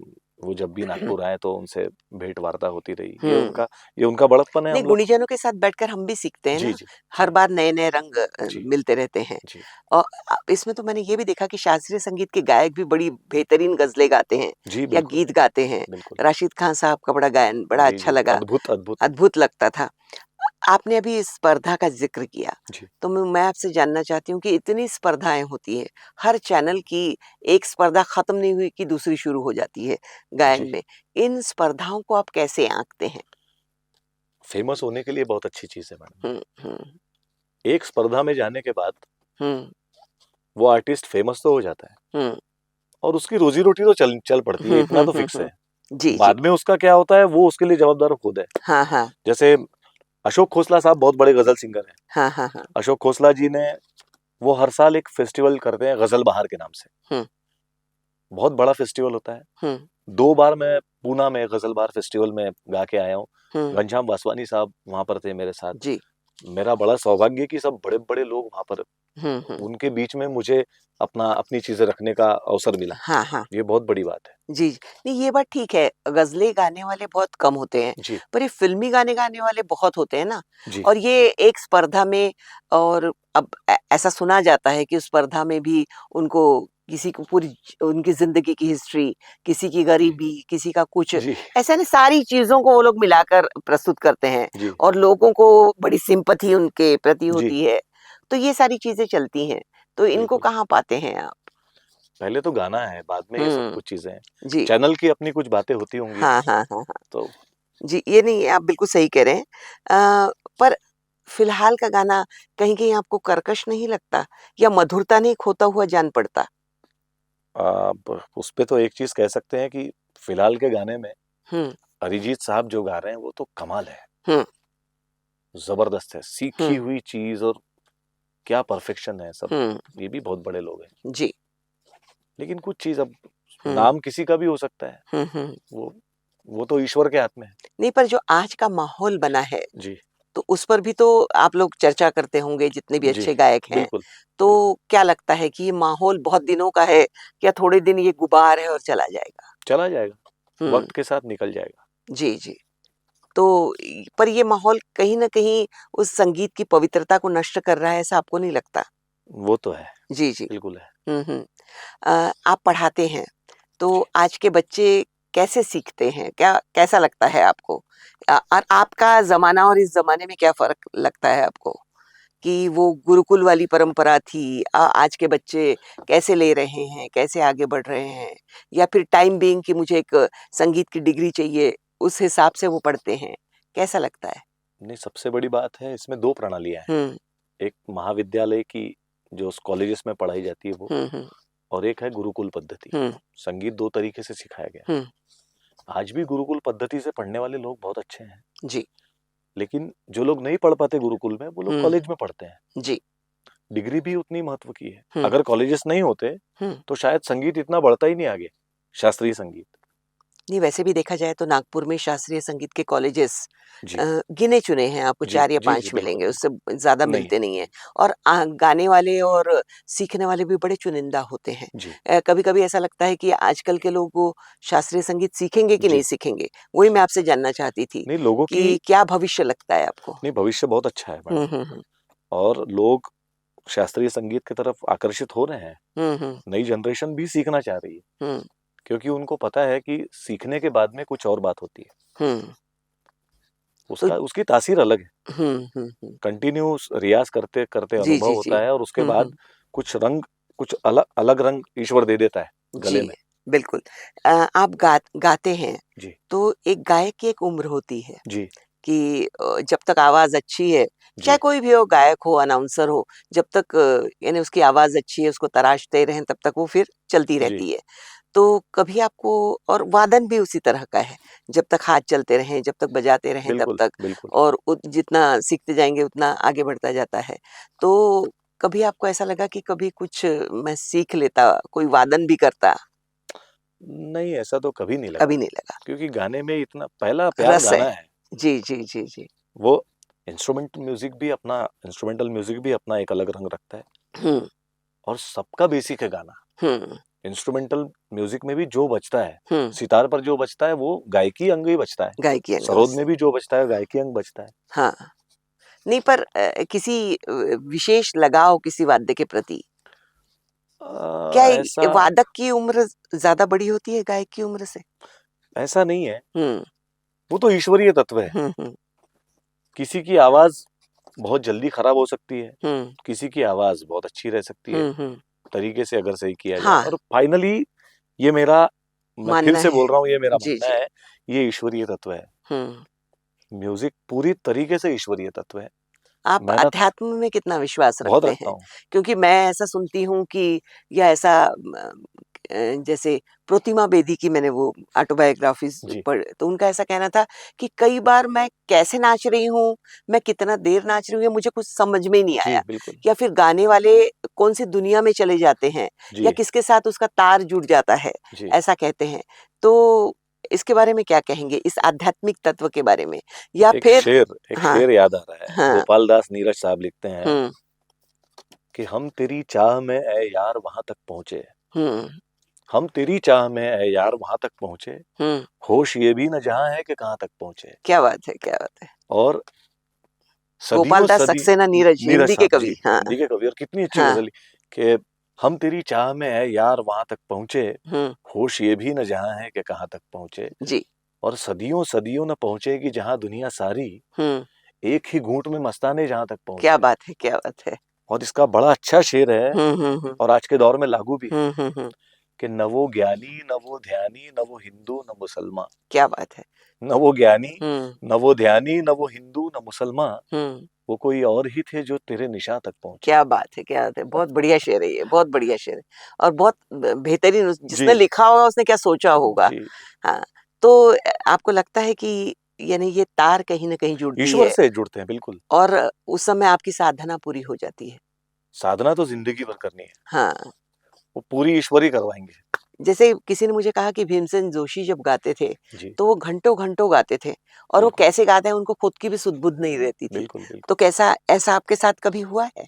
वो जब भी नागपुर आए तो उनसे भेंट वार्ता होती रही।
हम्म।
ये उनका बड़प्पन है
नहीं,
हम लोग।
गुणीजनों के साथ बैठकर हम भी सीखते हैं
जी
ना।
जी
हर
जी
बार नए नए रंग
जी
मिलते रहते हैं।
जी
और इसमें तो मैंने ये भी देखा कि शास्त्रीय संगीत के गायक भी बड़ी बेहतरीन गजलें गाते हैं
जी
या
बिल्कुल
गीत गाते हैं।
बिल्कुल।
राशिद खान साहब का बड़ा गायन बड़ा
जी
अच्छा
जी
लगा,
अद्भुत अद्भुत।
अद्भुत लगता था। आपने अभी इस स्पर्धा का जिक्र किया,
जी
तो मैं आपसे जानना चाहती हूँ कि इतनी स्पर्धाएं होती है, हर चैनल की एक स्पर्धा खत्म नहीं हुई कि दूसरी शुरू हो जाती है गायन
जी।
में। इन स्पर्धाओं को आप कैसे आंकते हैं?
फेमस होने के लिए बहुत अच्छी चीज है मैडम।
हम्म।
एक स्पर्धा में जाने के बाद
हम्म
वो आर्टिस्ट फेमस तो हो जाता है
हम्म
और उसकी रोजी रोटी तो चल चल पड़ती है, इतना तो फिक्स है।
जी जी।
बाद में उसका क्या होता है वो उसके लिए जवाबदार खुद है।
हाँ हाँ
जैसे अशोक खोसला साहब बहुत बड़े गजल सिंगर हैं।
हाँ हाँ हाँ।
अशोक खोसला जी ने वो हर साल एक फेस्टिवल करते हैं गजल बहार के नाम से।
हम्म
बहुत बड़ा फेस्टिवल होता है।
हम्म
2 बार मैं पूना में गजल बहार फेस्टिवल में गा के आया हूँ।
हम्म।
घनश्याम वासवानी साहब वहां पर थे मेरे साथ।
जी।
मेरा बड़ा सौभाग्य कि सब बड़े बड़े लोग वहां पर,
हम्म।
उनके बीच में मुझे अपनी चीजें रखने का अवसर मिला।
हाँ हाँ।
ये बहुत बड़ी बात है।
जी जी। नहीं, ये बात ठीक है, गजलें गाने वाले बहुत कम होते हैं,
जी
पर ये फिल्मी गाने गाने वाले बहुत होते हैं ना।
जी
और ये एक स्पर्धा में, और अब ऐसा सुना जाता है कि उस स्पर्धा में भी उनको किसी को पूरी उनकी जिंदगी की हिस्ट्री, किसी की
जी
गरीबी, किसी का कुछ,
जी
ऐसा नहीं, सारी चीजों को वो लोग मिलाकर प्रस्तुत करते हैं
जी
और लोगों को बड़ी सिंपैथी उनके प्रति
जी
होती है। तो ये सारी चीजें चलती हैं, तो इनको
बिल्कुल।
कहाँ पाते हैं आप?
पहले तो गाना है, बाद में ये सब
हम्म।
कुछ चीजें हैं।
जी।
चैनल की अपनी कुछ बातें होती होंगी।
हाँ हाँ हाँ।
तो
जी, ये नहीं, आप बिल्कुल सही कह रहे हैं। पर फिलहाल का गाना कहीं-कहीं आपको कर्कश नहीं लगता या मधुरता नहीं खोता हुआ जान पड़ता?
आप उस पे तो एक चीज कह सकते हैं कि फिलहाल के गाने में
हुँ,
अरिजीत साहब जो गा रहे हैं वो तो कमाल है,
हुँ,
जबरदस्त है, सीखी
हुँ,
हुई चीज और क्या परफेक्शन है सब।
हुँ,
ये भी बहुत बड़े लोग हैं।
जी,
लेकिन कुछ चीज अब
हुँ,
नाम किसी का भी हो सकता है,
हुँ, हुँ।
वो वो तो ईश्वर के हाथ में है।
नहीं, पर जो आज का माहौल बना है,
जी
तो उस पर भी तो आप लोग चर्चा करते होंगे, जितने भी
जी
अच्छे गायक हैं।
बिल्कुल
तो
बिल्कुल।
क्या लगता है कि ये माहौल बहुत दिनों का है या थोड़े दिन ये गुबार है और चला जाएगा?
चला जाएगा,
हुँ,
वक्त के साथ निकल जाएगा।
जी, जी। तो पर ये माहौल कहीं न कहीं उस संगीत की पवित्रता को नष्ट कर रहा है, ऐसा आपको नहीं लगता?
वो तो है,
जी, जी।
बिल्कुल है।
हुँ, हुँ। आप पढ़ाते हैं,
जी
तो आज के बच्चे कैसे सीखते हैं? क्या कैसा लगता है आपको? और आपका ज़माना और इस ज़माने में क्या फ़र्क लगता है आपको? कि वो गुरुकुल वाली परंपरा थी, आज के बच्चे कैसे ले रहे हैं, कैसे आगे बढ़ रहे हैं? या फिर टाइम बीइंग कि मुझे एक संगीत की डिग्री चाहिए, उस हिसाब से वो पढ़ते हैं? कैसा लगता है?
नहीं, सबसे बड़ी बात है इसमें 2 प्रणालियाँ हैं।
हुँ,
एक महाविद्यालय की जो कॉलेजेस में पढ़ाई जाती है वो,
हुँ, हुँ,
और एक है गुरुकुल पद्धति।
हुँ,
संगीत 2 तरीके से सिखाया गया
हुँ,
है। आज भी गुरुकुल पद्धति से पढ़ने वाले लोग बहुत अच्छे हैं,
जी,
लेकिन जो लोग नहीं पढ़ पाते गुरुकुल में वो लोग
हुँ,
कॉलेज में पढ़ते हैं।
जी,
डिग्री भी उतनी महत्व की है।
हुँ,
अगर कॉलेजेस नहीं होते
हुँ।
तो शायद संगीत इतना बढ़ता ही नहीं आगे, शास्त्रीय संगीत।
नहीं, वैसे भी देखा जाए तो नागपुर में शास्त्रीय संगीत के कॉलेजेस
जी
गिने-चुने हैं, आपको
जी
4 या
जी
5
जी बिल्कुल
मिलेंगे, उससे
बिल्कुल।
ज़्यादा
नहीं
मिलते नहीं हैं। और गाने वाले और सीखने वाले भी बड़े चुनिंदा होते हैं।
जी
कभी-कभी ऐसा लगता है कि आजकल के लोग वो शास्त्रीय संगीत सीखेंगे कि नहीं
जी
सीखेंगे? वही
जी।
मैं आपसे जानना चाहती थी
नहीं लोगों की,
कि क्या भविष्य लगता है आपको?
नहीं भविष्य बहुत अच्छा है
हुँ,
मैडम,
हुँ, हुँ।
और लोग शास्त्रीय संगीत की तरफ आकर्षित हो रहे हैं।
हुँ, हुँ,
नई जनरेशन भी सीखना चाह रही है,
हुँ,
क्योंकि उनको पता है कि सीखने के बाद में कुछ और बात होती है।
हुँ। तो
उसका उसकी तासीर अलग है।
हुँ, हुँ, हुँ।
कंटिन्यू रियाज़ करते-करते
जी,
अनुभव
जी, जी।
होता है और उसके
हुँ,
बाद
हुँ।
कुछ अलग अलग रंग ईश्वर दे देता है
जी,
गले में।
बिल्कुल। आप गाते हैं,
जी,
तो एक गायक की एक उम्र होती है
जी,
कि जब तक आवाज़ अच्छी है, चाहे
जी,
कोई भी हो, गायक हो, अनाउंसर हो, जब तक यानी उसकी आवाज़ अच्छी है, उसको तराशते रहें, तब तक वो फिर चलती
जी,
रहती है। तो कभी आपको, और वादन भी उसी तरह का है, जब तक हाथ चलते रहें, जब तक बजाते रहें तब
बिल्कुल,
तक,
बिल्कुल।
और जितना सीखते जाएंगे उतना आगे बढ़ता जाता है। तो कभी आपको ऐसा लगा कि कभी कुछ मैं सीख लेता, कोई वादन भी करता?
नहीं, ऐसा तो कभी नहीं लगा,
कभी नहीं लगा।
क्योंकि गाने में इतना पहला प्यार
रस है।
गाना है।
जी, जी, जी, जी।
वो इंस्ट्रूमेंटल म्यूजिक भी अपना एक अलग रंग रखता है,
हुँ,
और सबका बेसिक है गाना।
हुँ,
इंस्ट्रूमेंटल म्यूजिक में भी जो बजता है,
हुँ।
सितार पर जो बजता है वो गायकी अंग ही बजता है।
गायकी अंगस।
सरोद में भी जो बजता है गायकी अंग बजता है।
हाँ, नहीं पर किसी विशेष लगाव किसी वाद्य के प्रति? क्या
ऐसा
वादक की उम्र ज़्यादा बड़ी होती है गायक की उम्र से?
ऐसा नहीं है,
हुँ,
वो तो ईश्वरीय तत्व है।
हुँ, हुँ,
किसी की आवाज बहुत जल्दी खराब हो सकती है,
हुँ,
किसी की आवाज बहुत अच्छी रह सकती है,
हुँ, हुँ।
तरीके से अगर सही किया जाए।
हाँ,
और फाइनली ये मेरा, मैं फिर
मानना
से
है।
बोल रहा हूँ, ये मेरा
जी,
मानना
जी।
है, ये ईश्वरीय तत्व है।
हुँ।
म्यूजिक पूरी तरीके से ईश्वरीय तत्व है।
आप
मैं ना
अध्यात्म में कितना विश्वास
बहुत
रखते
रखता
हैं?
हूँ।
क्योंकि मैं ऐसा सुनती हूँ कि, या ऐसा जैसे प्रतिमा बेदी की मैंने वो ऑटोबायोग्राफीज़
जी,
पढ़, तो उनका ऐसा कहना था कि कई बार मैं कैसे नाच रही हूँ, मैं कितना देर नाच रही हूँ, ये मुझे कुछ समझ में नहीं
जी,
आया।
बिल्कुल।
या फिर गाने वाले कौन-सी दुनिया में चले जाते हैं, या
जी,
किसके साथ उसका तार जुड़ जाता है,
जी।
ऐसा कहते हैं। तो इसके बारे में क्या कहेंगे, इस आध्यात्मिक तत्व के बारे में? या फिर
एक
हाँ,
शेर याद आ रहा है।
हाँ।
गोपाल दास नीरज साहब लिखते हैं
हुँ,
कि हम तेरी चाह में ऐ यार वहां तक पहुंचे,
हुँ,
हम तेरी चाह में ऐ यार वहां तक पहुंचे,
हुँ।
होश ये भी न जहां है कि कहां तक पहुंचे।
क्या बात है, क्या बात है!
और
गोपाल
सदियों
दास
सदी
सक्सेना नीरज,
नीरज
हिंदी के
साहब जी,
कवि। हाँ,
हिंदी के कवि, और कितनी अच्छी
हाँ।
गजल कि हम तेरी चाह में है यार वहां तक पहुंचे,
हुँ,
होश ये भी न जहां है कि कहां तक पहुंचे।
जी।
और सदियों सदियों न पहुंचेगी जहां दुनिया सारी,
हुँ,
एक ही घूंट में मस्ताने जहां तक
क्या
पहुंचे।
बात है, क्या बात है!
और इसका बड़ा अच्छा शेर है,
हुँ, हुँ, हुँ।
और आज के दौर में लागू भी है
हुँ, हुँ, हुँ।
कि न वो ज्ञानी न वो ध्यानी न वो हिंदू न मुसलमान,
क्या बात है!
न वो ज्ञानी
हुँ,
न वो ध्यानी न वो हिंदू न मुसलमान,
हुँ।
वो कोई और ही थे जो तेरे निशान तक पहुंचे।
क्या बात है, क्या बात है! बहुत बढ़िया शेर है ये, बहुत बढ़िया शेर है, और बहुत बेहतरीन,
जी,
जिसने लिखा होगा उसने क्या सोचा होगा।
जी।
हाँ, तो आपको लगता है कि यानी ये तार कहीं न कहीं जुड़ती
ईश्वर
है,
से जुड़ते हैं, बिल्कुल।
और उस समय आपकी साधना पूरी हो जाती है।
साधना तो जिंदगी भर करनी है,
हाँ।
वो पूरी ईश्वर ही करवाएंगे।
जैसे किसी ने मुझे कहा कि भीमसेन जोशी जब गाते थे,
जी,
तो वो घंटों-घंटों गाते थे, और वो
बिल्कुल,
कैसे गाते हैं उनको खुद की भी सुध-बुध नहीं रहती थी।
बिल्कुल, बिल्कुल।
तो कैसा ऐसा आपके साथ कभी हुआ है?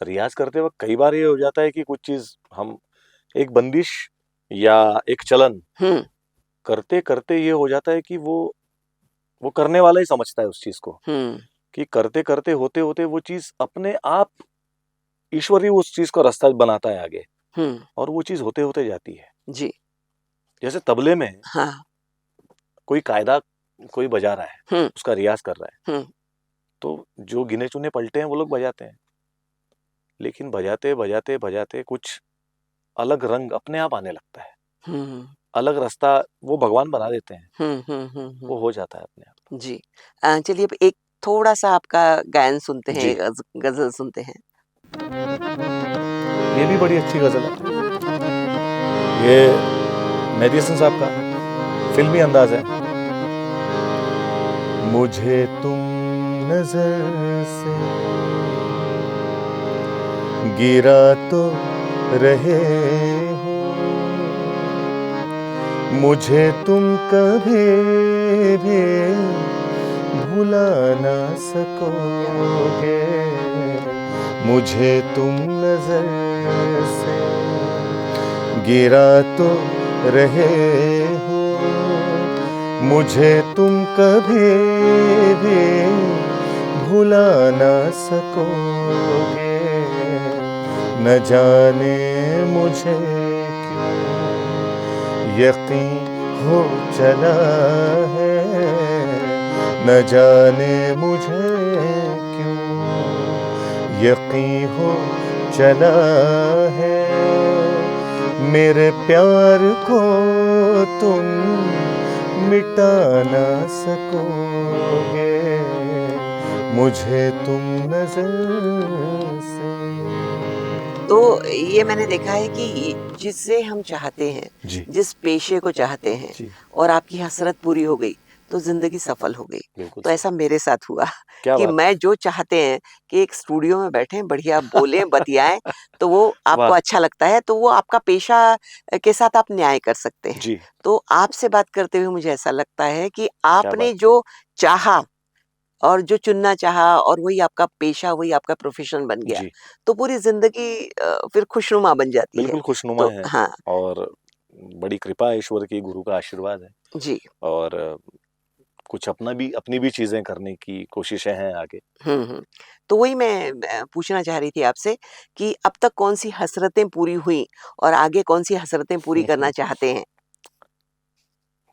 रियाज़ करते वक़्त कई बार ये हो जाता है कि कुछ चीज़ हम, एक बंदिश या एक चलन
हुँ,
करते-करते ये हो जाता है कि वो करने वाला ही समझता है उस चीज़ को,
हुँ,
कि करते-करते, होते-होते वो चीज़ अपने आप, ईश्वर ही उस चीज़ का रास्ता बनाता है आगे,
हुँ,
और वो चीज़ होते-होते जाती है।
जी,
जैसे तबले में
हाँ,
कोई कायदा कोई बजा रहा है,
हुँ,
उसका रियाज़ कर रहा है,
हुँ,
तो जो गिने-चुने पलटे हैं वो लोग बजाते हैं। लेकिन बजाते-बजाते कुछ अलग रंग अपने आप आने लगता है।
हुँ,
अलग रास्ता वो भगवान बना देते हैं,
हुँ, हुँ, हुँ, हुँ,
वो हो जाता है अपने आप।
जी। चलिए अब एक थोड़ा-सा आपका गायन सुनते हैं,
जी,
गज़ल सुनते हैं।
ये भी बड़ी अच्छी गज़ल है। ये मेहदी हसन साहब का फ़िल्मी अंदाज़ है। मुझे तुम नज़र से गिरा तो रहे हो, मुझे तुम कभी भी भुला ना सकोगे, मुझे तुम नजर से गिरा तो रहे हो, मुझे तुम कभी भी भुला ना सकोगे, न जाने मुझे क्यों यकीन हो चला है, न जाने मुझे क्यों यकीन हो चला है, मेरे प्यार को तुम मिटा ना सकोगे, मुझे तुम नजर से।
तो ये मैंने देखा है कि जिससे हम चाहते हैं,
जी
जिस पेशे को चाहते हैं
जी
और आपकी हसरत पूरी हो गई तो जिंदगी सफल हो गई।
बिल्कुल
तो
सही।
ऐसा मेरे साथ हुआ
क्या
कि
बात
मैं जो चाहते हैं कि एक स्टूडियो में बैठें, बढ़िया बोलें, बतियाएं, तो वो आपको
वाह
अच्छा लगता है, तो वो आपका पेशा के साथ आप न्याय कर सकते हैं।
जी
तो आपसे बात करते हुए मुझे ऐसा लगता है कि
क्या
आपने
बात
जो चाहा और जो चुनना चाहा और वही आपका पेशा, वही आपका प्रोफेशन बन गया,
जी
तो पूरी ज़िंदगी फिर खुशनुमा बन जाती है।
बिल्कुल खुशनुमा
तो
है।
हाँ,
और बड़ी कृपा है ईश्वर की, गुरु का आशीर्वाद है।
जी।
और कुछ अपनी भी चीजें करने की कोशिशें हैं आगे।
हुँ। तो वही मैं पूछना चाह रही थी आपसे कि अब तक कौन-सी हसरतें पूरी हुई और आगे कौन-सी हसरतें पूरी करना चाहते हैं?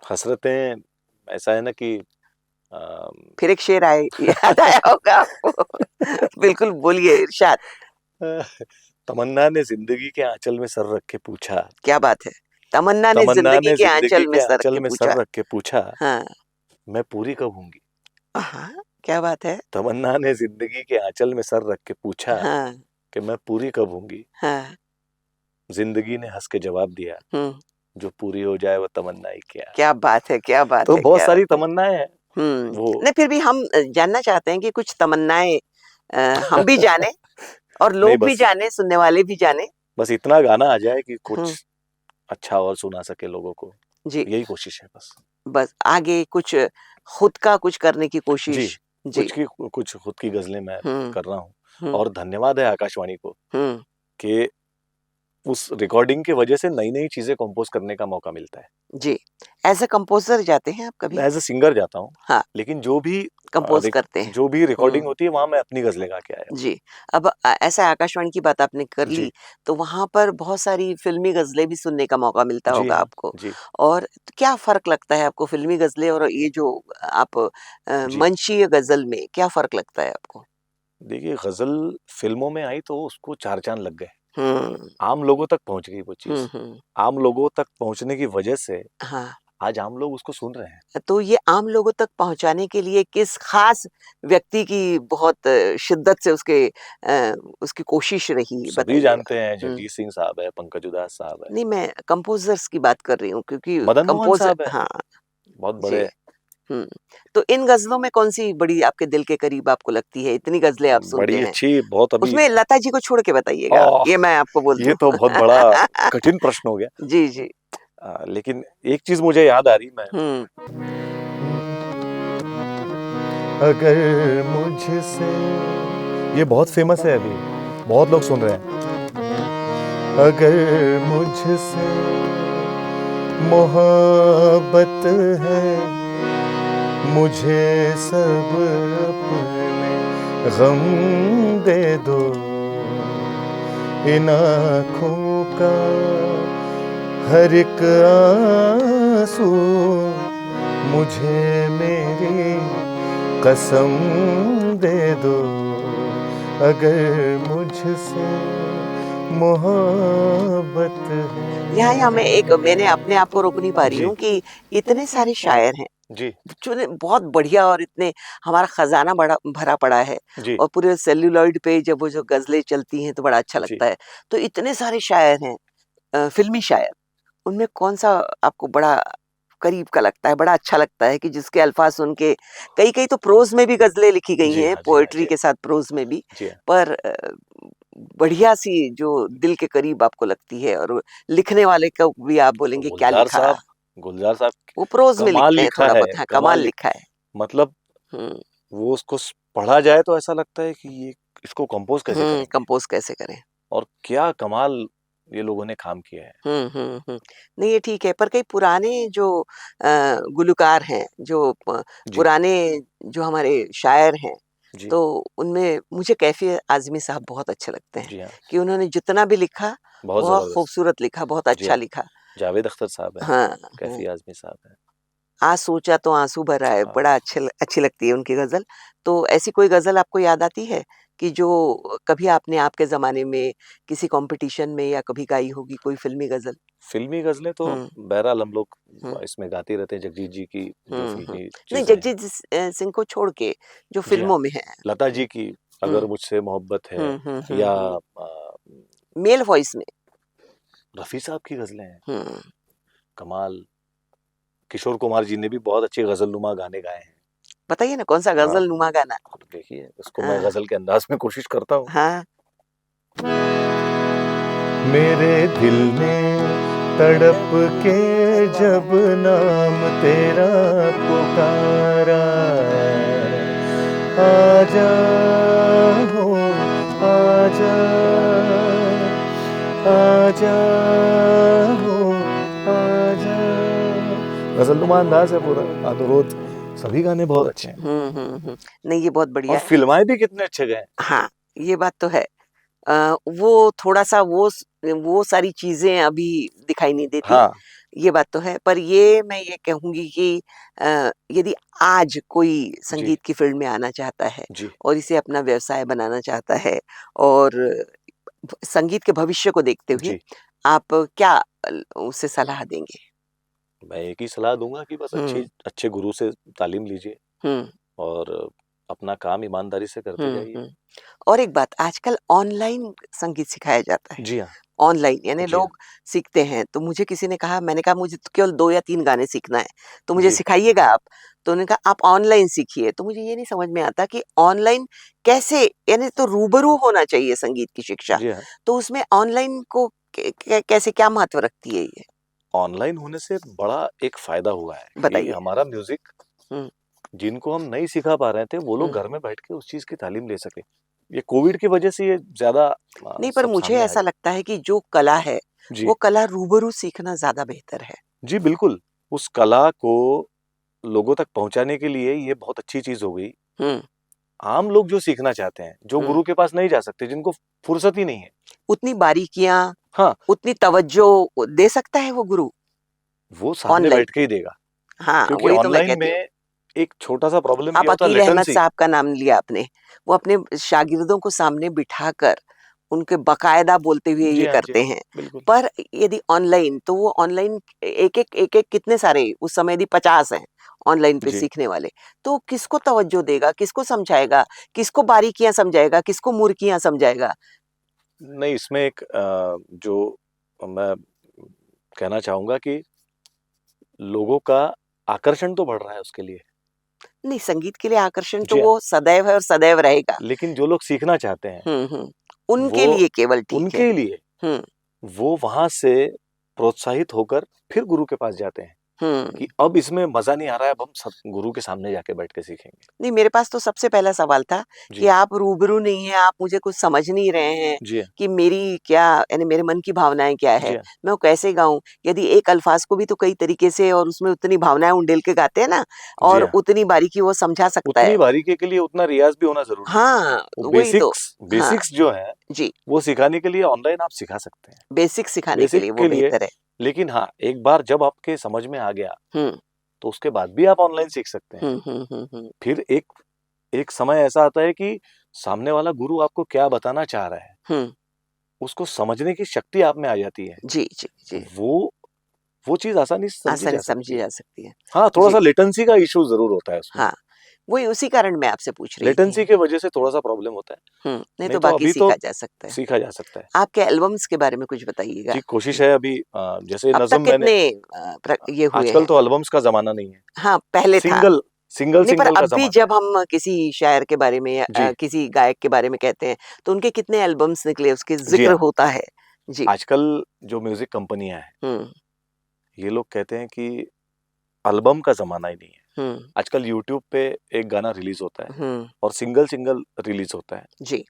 हसरतें, ऐसा है ना कि अम,
फिर एक शेर आए याद आया होगा आपको। बिल्कुल बोलिए इरशाद।
तमन्ना ने जिंदगी के आंचल में सर रख के पूछा,
क्या बात है! तमन्ना ने
तमन्ना
ज़िंदगी
ने
के
जिंदगी
आँचल में
के
सर रख के
आंचल में
पूछा।
सर रख के पूछा,
हाँ।
मैं पूरी कब होंगी।
हाँ, क्या बात है!
तमन्ना ने जिंदगी के आंचल में सर रख के पूछा
हाँ,
कि मैं पूरी कब होंगी।
हाँ।
जिंदगी ने हंस के जवाब दिया,
हुँ।
जो पूरी हो जाए वो तमन्ना ही क्या।
क्या बात है! क्या बात
तो
है!
बहुत
क्या
सारी तमन्नाएं हैं
हुँ।
वो।
नहीं फिर भी हम जानना चाहते हैं कि कुछ तमन्नाएँ हम भी जानें और
नहीं,
लोग भी
बस
जानें, सुनने वाले भी जानें।
बस इतना गाना आ जाए कि
हुँ,
कुछ अच्छा और सुना सके लोगों को,
जी।
यही कोशिश है बस।
बस आगे कुछ खुद का कुछ करने की
जी,
कोशिश। जी।
कुछ खुद की गज़लें मैं
हुँ,
कर रहा हूँ।
हुँ,
और धन्यवाद है आकाशवाणी को
हुँ।
कि उस रिकॉर्डिंग की वजह से नई-नई चीज़ें कंपोज़ करने का मौका मिलता है।
जी। एज़ अ कंपोज़र जाते हैं आप कभी?
मैं एज़ अ सिंगर जाता हूँ,
हाँ,
लेकिन जो भी
कंपोज़ करते हैं।
जो भी
हुँ।
रिकॉर्डिंग होती है वहाँ मैं अपनी गज़लें गा के आया हूँ।
जी। अब ऐसा आकाशवाणी की बात आपने कर
जी,
ली, तो वहाँ पर बहुत सारी फ़िल्मी ग़ज़लें भी सुनने का मौका मिलता
जी
होगा
हाँ,
आपको।
जी,
और क्या फ़र्क लगता है आपको फ़िल्मी ग़ज़लें और ये जो आप
जी।
मंचीय ग़ज़ल में क्या फ़र्क लगता है आपको?
देखिए, गज़ल फ़िल्मों में आई तो उसको 4 चाँद लग गए।
हुँ।
आम लोगों तक पहुँच गई वो चीज़।
हुँ, हुँ।
आम लोगों तक पहुँचने की वजह से
हाँ,
आज आम लोग उसको सुन रहे हैं।
तो ये आम लोगों तक पहुँचाने के लिए किस ख़ास व्यक्ति की बहुत शिद्दत से उसकी कोशिश रही
सभी
बताइएगा?
जानते हैं,
हुँ।
जगजीत सिंह साहब है, पंकज उधास साहब है,
नहीं मैं कंपोज़र्स की बात कर रही हूँ क्योंकि
मदन मोहन
कंपोज़र
साहब है,
हाँ,
बहुत
जी।
बड़े।
हुँ। तो इन ग़ज़लों में कौन-सी बड़ी आपके दिल के करीब आपको लगती है? इतनी ग़ज़लें आप सुनते
बड़ी
हैं।
अच्छी, बहुत अभी।
उसमें लता जी को छोड़ के बताइएगा,
ओह!
ये मैं आपको बोल
ये
दूँ।
तो बहुत बड़ा कठिन प्रश्न हो गया।
जी, जी।
लेकिन एक चीज़ मुझे याद आ रही, मैं
हुँ।
अगर मुझसे, ये बहुत फेमस है अभी, बहुत लोग सुन रहे हैं। अगर मुझसे मोहब्बत है, मुझे सब अपने गम दे दो, इन आँखों का हर एक आंसू मुझे मेरी कसम दे दो। अगर मुझसे मोहब्बत
यहाँ
है।
मैंने अपने आप को रोक नहीं पा रही
जी,
हूँ कि इतने सारे शायर हैं,
जी,
जो बहुत बढ़िया और इतने हमारा खजाना बड़ा भरा पड़ा है
जी,
और पूरे सेल्यूलॉइड पे जब वो जो गज़लें चलती हैं तो बड़ा अच्छा
जी।
लगता है। तो इतने सारे शायर हैं फ़िल्मी शायर, उनमें कौन-सा आपको बड़ा करीब का लगता है, बड़ा अच्छा लगता है कि जिसके अल्फ़ाज़ सुन के कई-कई तो प्रोज़ में भी गज़लें लिखी गई
जी
हैं,
हाँ, जी हाँ,
पोएट्री
जी
के
हाँ,
साथ प्रोज़ में भी,
जी हाँ।
पर बढ़िया-सी जो दिल के करीब आपको लगती है और लिखने वाले को भी आप बोलेंगे क्या
गुलज़ार
लिखा?
साहब, गुलज़ार साहब
वो प्रोज़ में
कमाल
लिखते हैं
लिखा
थोड़ा
है,
बहुत, हाँ,
कमाल
कमाल
लिख
लिखा है।
मतलब
हुँ,
वो उसको पढ़ा जाए तो ऐसा लगता है कि ये इसको कंपोज़ कैसे
हुँ,
करेंगे,
कंपोज़ कैसे करें?
और क्या कमाल ये लोगों ने काम किया है।
हुँ, हुँ, हुँ। नहीं ये ठीक है, पर कई पुराने जो गुलकार हैं, जो
जी,
पुराने जो हमारे शायर हैं,
जी,
तो उनमें मुझे कैफ़ी आज़मी साहब बहुत अच्छे लगते हैं
जी हाँ,
कि उन्होंने जितना भी लिखा,
बहुत
बहुत
ज़बरदस्त।
खूबसूरत लिखा, बहुत
जी
अच्छा
हाँ,
लिखा।
जावेद अख्तर साहब हैं,
हाँ, हाँ।
कैफ़ी आज़मी साहब हैं।
आज सोचा तो आँसू भर आए, बड़ा
हाँ,
अच्छी लगती है उनकी ग़ज़ल। तो ऐसी कोई ग़ज़ल आपको याद आती है कि जो कभी आपने आपके ज़माने में किसी कॉम्पिटिशन में या कभी गाई होगी कोई फ़िल्मी ग़ज़ल?
फ़िल्मी ग़ज़लें तो
हुँ,
बहरहाल हम लोग
हुँ,
इसमें गाते रहते हैं, जगजीत जी की जो
हुँ, हुँ।
फ़िल्मी
नहीं
चीज़ें हैं।
जगजीत सिंह को छोड़ के जो
जी हाँ,
फ़िल्मों में हैं।
लता जी की
हुँ,
अगर मुझसे मोहब्बत है,
हुँ, हुँ, हुँ,
या
हुँ। मेल वॉइस में।
रफी साहब की गजलें हैं कमाल। किशोर कुमार जी ने भी बहुत अच्छे गजलनुमा गाने गाए हैं।
बताइए ना कौन सा गजल नुमा गाना।
देखिए उसको मैं गजल के अंदाज में कोशिश करता हूँ।
हाँ।
मेरे दिल में तड़प के जब नाम तेरा पुकारा, आजा हो आजा, आजा हो आजा। गजलनुमा अंदाज है पूरा। अनुरोध सभी गाने बहुत अच्छे हैं।
नहीं ये बहुत बढ़िया
और फिल्माएं भी कितने अच्छे गए।
हाँ ये बात तो है। वो थोड़ा सा वो सारी चीजें अभी दिखाई नहीं देती।
हाँ।
ये बात तो है। पर ये मैं ये कहूंगी कि यदि आज कोई संगीत की फील्ड में आना चाहता है और इसे अपना व्यवसाय बनाना चाहता है और संगीत के भविष्य को देखते हुए आप क्या उसे सलाह देंगे?
मैं एक ही सलाह दूंगा कि बस अच्छे गुरु से तालीम लीजिए और अपना काम ईमानदारी से करते जाइए।
और एक बात, आजकल ऑनलाइन संगीत सिखाया जाता है।
जी हाँ।
ऑनलाइन यानी लोग सीखते हैं। तो मुझे किसी ने कहा, मैंने कहा मुझे तो केवल 2 या 3 गाने सीखना है, तो मुझे सिखाइएगा आप। तो उन्होंने कहा आप ऑनलाइन सीखिए। तो मुझे ये नहीं समझ में आता कि ऑनलाइन कैसे, यानी तो रूबरू होना चाहिए संगीत की शिक्षा। तो उसमें ऑनलाइन को कैसे, क्या महत्व रखती है ये?
ऑनलाइन होने से बड़ा एक फायदा हुआ है कि
बताइए।
हमारा म्यूजिक जिनको हम नहीं सिखा पा रहे थे वो लोग घर में बैठ के उस चीज की तालीम ले सके। ये कोविड की वजह से ये ज्यादा
नहीं, पर मुझे ऐसा लगता है कि जो कला है वो कला रूबरू सीखना ज्यादा बेहतर है।
जी बिल्कुल। उस कला को लोगों तक पहुंचाने के लिए ये बहुत अच्छी चीज हो गई। आम लोग जो सीखना चाहते हैं, जो गुरु के पास नहीं जा सकते, जिनको फुर्सत ही नहीं है
उतनी बारीकियां, उतनी तवज्जो दे सकता है वो गुरु,
वो सामने बैठ के ही देगा।
हाँ,
क्योंकि ऑनलाइन में एक छोटा सा प्रॉब्लम
आप अकील अहमद साहब का नाम लिया आपने, वो अपने शागिर्दों को सामने बिठाकर उनके बकायदा बोलते हुए ये करते हैं। पर यदि ऑनलाइन, तो वो ऑनलाइन एक एक कितने सारे, उस समय यदि 50 हैं ऑनलाइन पे सीखने वाले, तो किसको तवज्जो देगा, किसको समझाएगा, किसको बारीकियां समझाएगा, किसको मुर्कियां समझाएगा?
नहीं, इसमें एक जो मैं कहना चाहूंगा कि लोगों का आकर्षण तो बढ़ रहा है उसके लिए।
नहीं, संगीत के लिए आकर्षण तो वो सदैव है और सदैव रहेगा।
लेकिन जो लोग सीखना चाहते हैं
उनके लिए केवल ठीक है।
उनके लिए वो वहां से प्रोत्साहित होकर फिर गुरु के पास जाते हैं कि अब इसमें मजा नहीं आ रहा है, अब हम गुरु के सामने जाके बैठ के सीखेंगे।
नहीं, मेरे पास तो सबसे पहला सवाल था कि आप रूबरू नहीं है, आप मुझे कुछ समझ नहीं रहे हैं कि मेरी क्या, यानी मेरे मन की भावनाएं क्या है, मैं वो कैसे गाऊं। यदि एक अल्फाज को भी तो कई तरीके से और उसमें उतनी भावनाएं उंडेल के गाते हैं ना, और उतनी बारीकी वो समझा सकता है।
उतनी बारीकी के लिए उतना रियाज भी होना जरूरी है।
हाँ, वही तो।
बेसिक्स जो है वो सिखाने के लिए ऑनलाइन आप सिखा सकते हैं।
बेसिक सिखाने के लिए वो बेहतर है।
लेकिन हाँ, एक बार जब आपके समझ में आ गया तो उसके बाद भी आप ऑनलाइन सीख सकते हैं। फिर एक समय ऐसा आता है कि सामने वाला गुरु आपको क्या बताना चाह रहा है, उसको समझने की शक्ति आप में आ जाती है।
जी।
वो चीज आसानी से
समझी जा सकती है।
हाँ, थोड़ा सा लेटेंसी का इशू जरूर होता है उसमें।
हाँ, वही उसी कारण मैं आपसे पूछ रही थी।
लेटेंसी के वजह से थोड़ा सा प्रॉब्लम होता है।
नहीं तो बाकी सीखा जा सकता है।
सीखा जा सकता है।
आपके एल्बम्स के बारे में कुछ बताइएगा।
जी, कोशिश है अभी जैसे
अब
नज़्म
तक कितने ये हुए
आजकल
हैं?
तो एल्बम्स का जमाना नहीं है।
हाँ, पहले था।
सिंगल
नहीं, पर
का
अब भी जब हम किसी शायर के बारे में या किसी गायक के बारे में कहते हैं तो उनके कितने एल्बम्स निकले, उसके जिक्र होता है। जी।
आजकल जो म्यूजिक कंपनियां हैं ये लोग कहते हैं कि एल्बम का जमाना ही नहीं है। आजकल यूट्यूब पे एक गाना रिलीज होता है और सिंगल रिलीज होता है।
जी।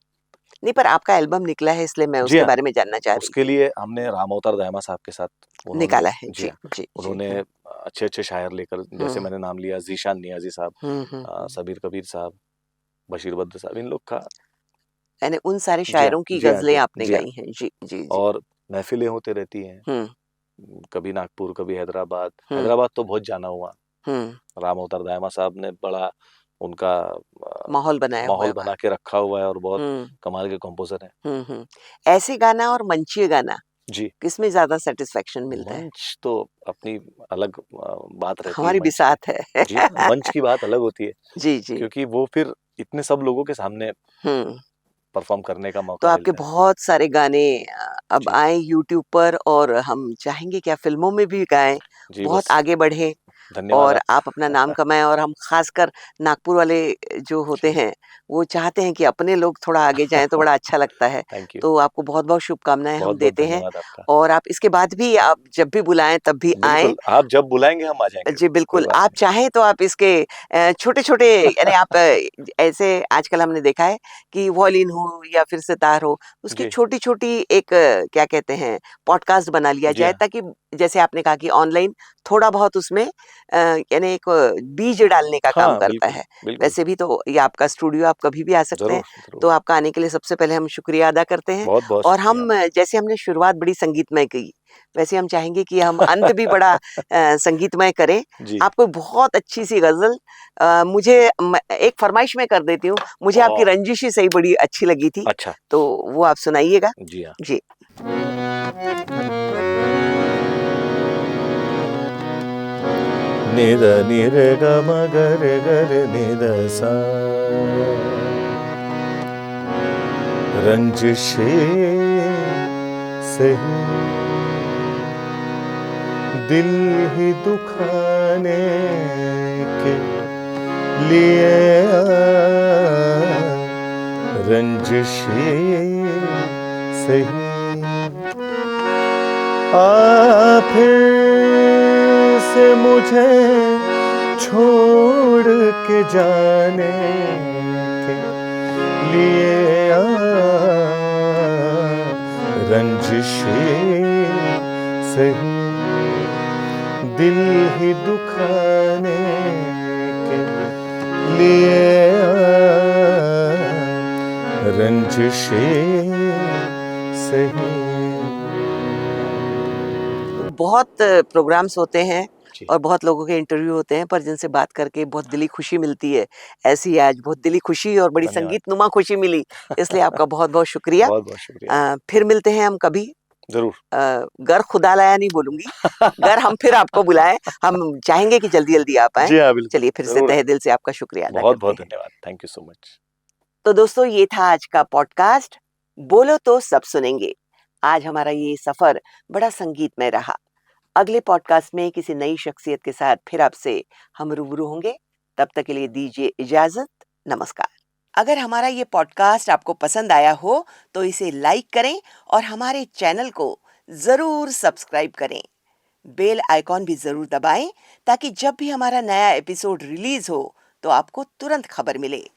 नहीं, पर आपका एल्बम निकला है, इसलिए मैं उसके बारे में जानना चाह रही हूँ।
उसके लिए हमने राम अवतार दायमा साहब के साथ
निकाला है। जी।
उन्होंने अच्छे शायर लेकर, जैसे मैंने नाम लिया ज़ीशान नियाज़ी साहब, सबीर कबीर साहब, बशीर बद्र साहब, इन लोग का,
यानी उन सारे शायरों की गजलें आपने गाई हैं। जी।
और महफिलें होते रहती हैं, कभी नागपुर, कभी हैदराबाद तो बहुत जाना हुआ। राम अवतार दायमा साहब ने बड़ा उनका
माहौल
बना के रखा हुआ है और बहुत कमाल के कंपोजर हैं।
ऐसे गाना और मंचीय गाना किसमें ज्यादा सेटिस्फेक्शन मिलता है?
मंच तो अपनी अलग बात रहती है।
हमारी बिसात है।
मंच की बात अलग होती है।
जी।
क्योंकि वो फिर इतने सब लोगों के सामने परफॉर्म करने का
तो
मौका
आपके
मिलता है।
बहुत सारे गाने अब
जी,
आए यूट्यूब पर और हम चाहेंगे कि आप फ़िल्मों में भी गाएँ,
जी
बहुत
बस
आगे बढ़ें
धन्यवाद
और
आपका।
आप अपना नाम कमाएँ और हम ख़ासकर नागपुर वाले जो होते
जी,
हैं, वो चाहते हैं कि अपने लोग थोड़ा आगे जाएँ तो बड़ा अच्छा लगता है।
Thank you.
तो आपको बहुत-बहुत शुभकामनाएँ हम
बहुत-बहुत
देते हैं
धन्यवाद आपका।
और आप इसके बाद भी आप जब भी बुलाएँ तब भी आएँ।
बिल्कुल, आप जब बुलाएँगे हम आ जाएँगे,
जी,
कोई
बिल्कुल।
बात
आप
नहीं।
चाहें तो आप इसके छोटे-छोटे यानी आप ऐसे आजकल हमने देखा है कि वायलिन हो या फिर सितार हो, उसकी
जी,
छोटी-छोटी एक क्या कहते हैं पॉडकास्ट बना लिया
जी
जाए
हाँ।
ताकि जैसे आपने कहा कि ऑनलाइन थोड़ा बहुत उसमें यानी एक बीज डालने का काम
हाँ,
करता
बिल्कुल,
है।
बिल्कुल।
वैसे भी तो ये आपका स्टूडियो आप कभी भी आ सकते हैं।
ज़रूर, ज़रूर।
तो आपका आने के लिए सबसे पहले हम शुक्रिया अदा करते हैं
बहुत-बहुत
और
शुक्रिया
हम
आपका।
जैसे हमने शुरुआत बड़ी संगीतमय की, वैसे हम चाहेंगे कि हम अंत भी बड़ा संगीतमय करें।
जी।
आपको बहुत अच्छी-सी ग़ज़ल मुझे एक फ़रमाइश मैं कर देती हूँ, मुझे आपकी
ओह!
रंजिश सही बड़ी अच्छी लगी थी,
अच्छा,
तो वो आप सुनाइएगा।
जी हाँ।
जी।
निद निर ग म ग रे ग रे निद सा रंजिशे सही दिल ही दुखाने के लिए रंजिशे सही फिर से मुझे छोड़ के जाने के लिए रंजिशे सही दिल ही दुखाने के लिए रंजिशे सही।
बहुत प्रोग्राम्स होते हैं
जी,
और बहुत लोगों के इंटरव्यू होते हैं, पर जिनसे बात करके बहुत दिली खुशी मिलती है। ऐसी आज बहुत दिली खुशी और बड़ी
धन्यवाद।
संगीतनुमा खुशी मिली, इसलिए आपका बहुत-बहुत शुक्रिया।
बहुत-बहुत शुक्रिया।
फिर मिलते हैं हम कभी
ज़रूर।
गर खुदा लाया नहीं बोलूँगी, गर हम फिर आपको बुलाएँ, हम चाहेंगे कि जल्दी-जल्दी आप आएँ।
जी हाँ, बिल्कुल।
चलिए फिर से
ज़रूर
तहे
आएँगे।
दिल से आपका शुक्रिया अदा करते
बहुत-बहुत
हैं।
धन्यवाद। Thank you so much.
तो दोस्तों ये था आज का पॉडकास्ट, बोलो तो सब सुनेंगे। आज हमारा ये सफ़र बड़ा संगीतमय रहा। अगले पॉडकास्ट में किसी नई शख्सियत के साथ फिर आपसे हम रूबरू होंगे। तब तक के लिए दीजिए इजाज़त। नमस्कार। अगर हमारा ये पॉडकास्ट आपको पसंद आया हो तो इसे लाइक करें और हमारे चैनल को ज़रूर सब्सक्राइब करें। बेल आइकॉन भी ज़रूर दबाएं ताकि जब भी हमारा नया एपिसोड रिलीज़ हो तो आपको तुरंत खबर मिले।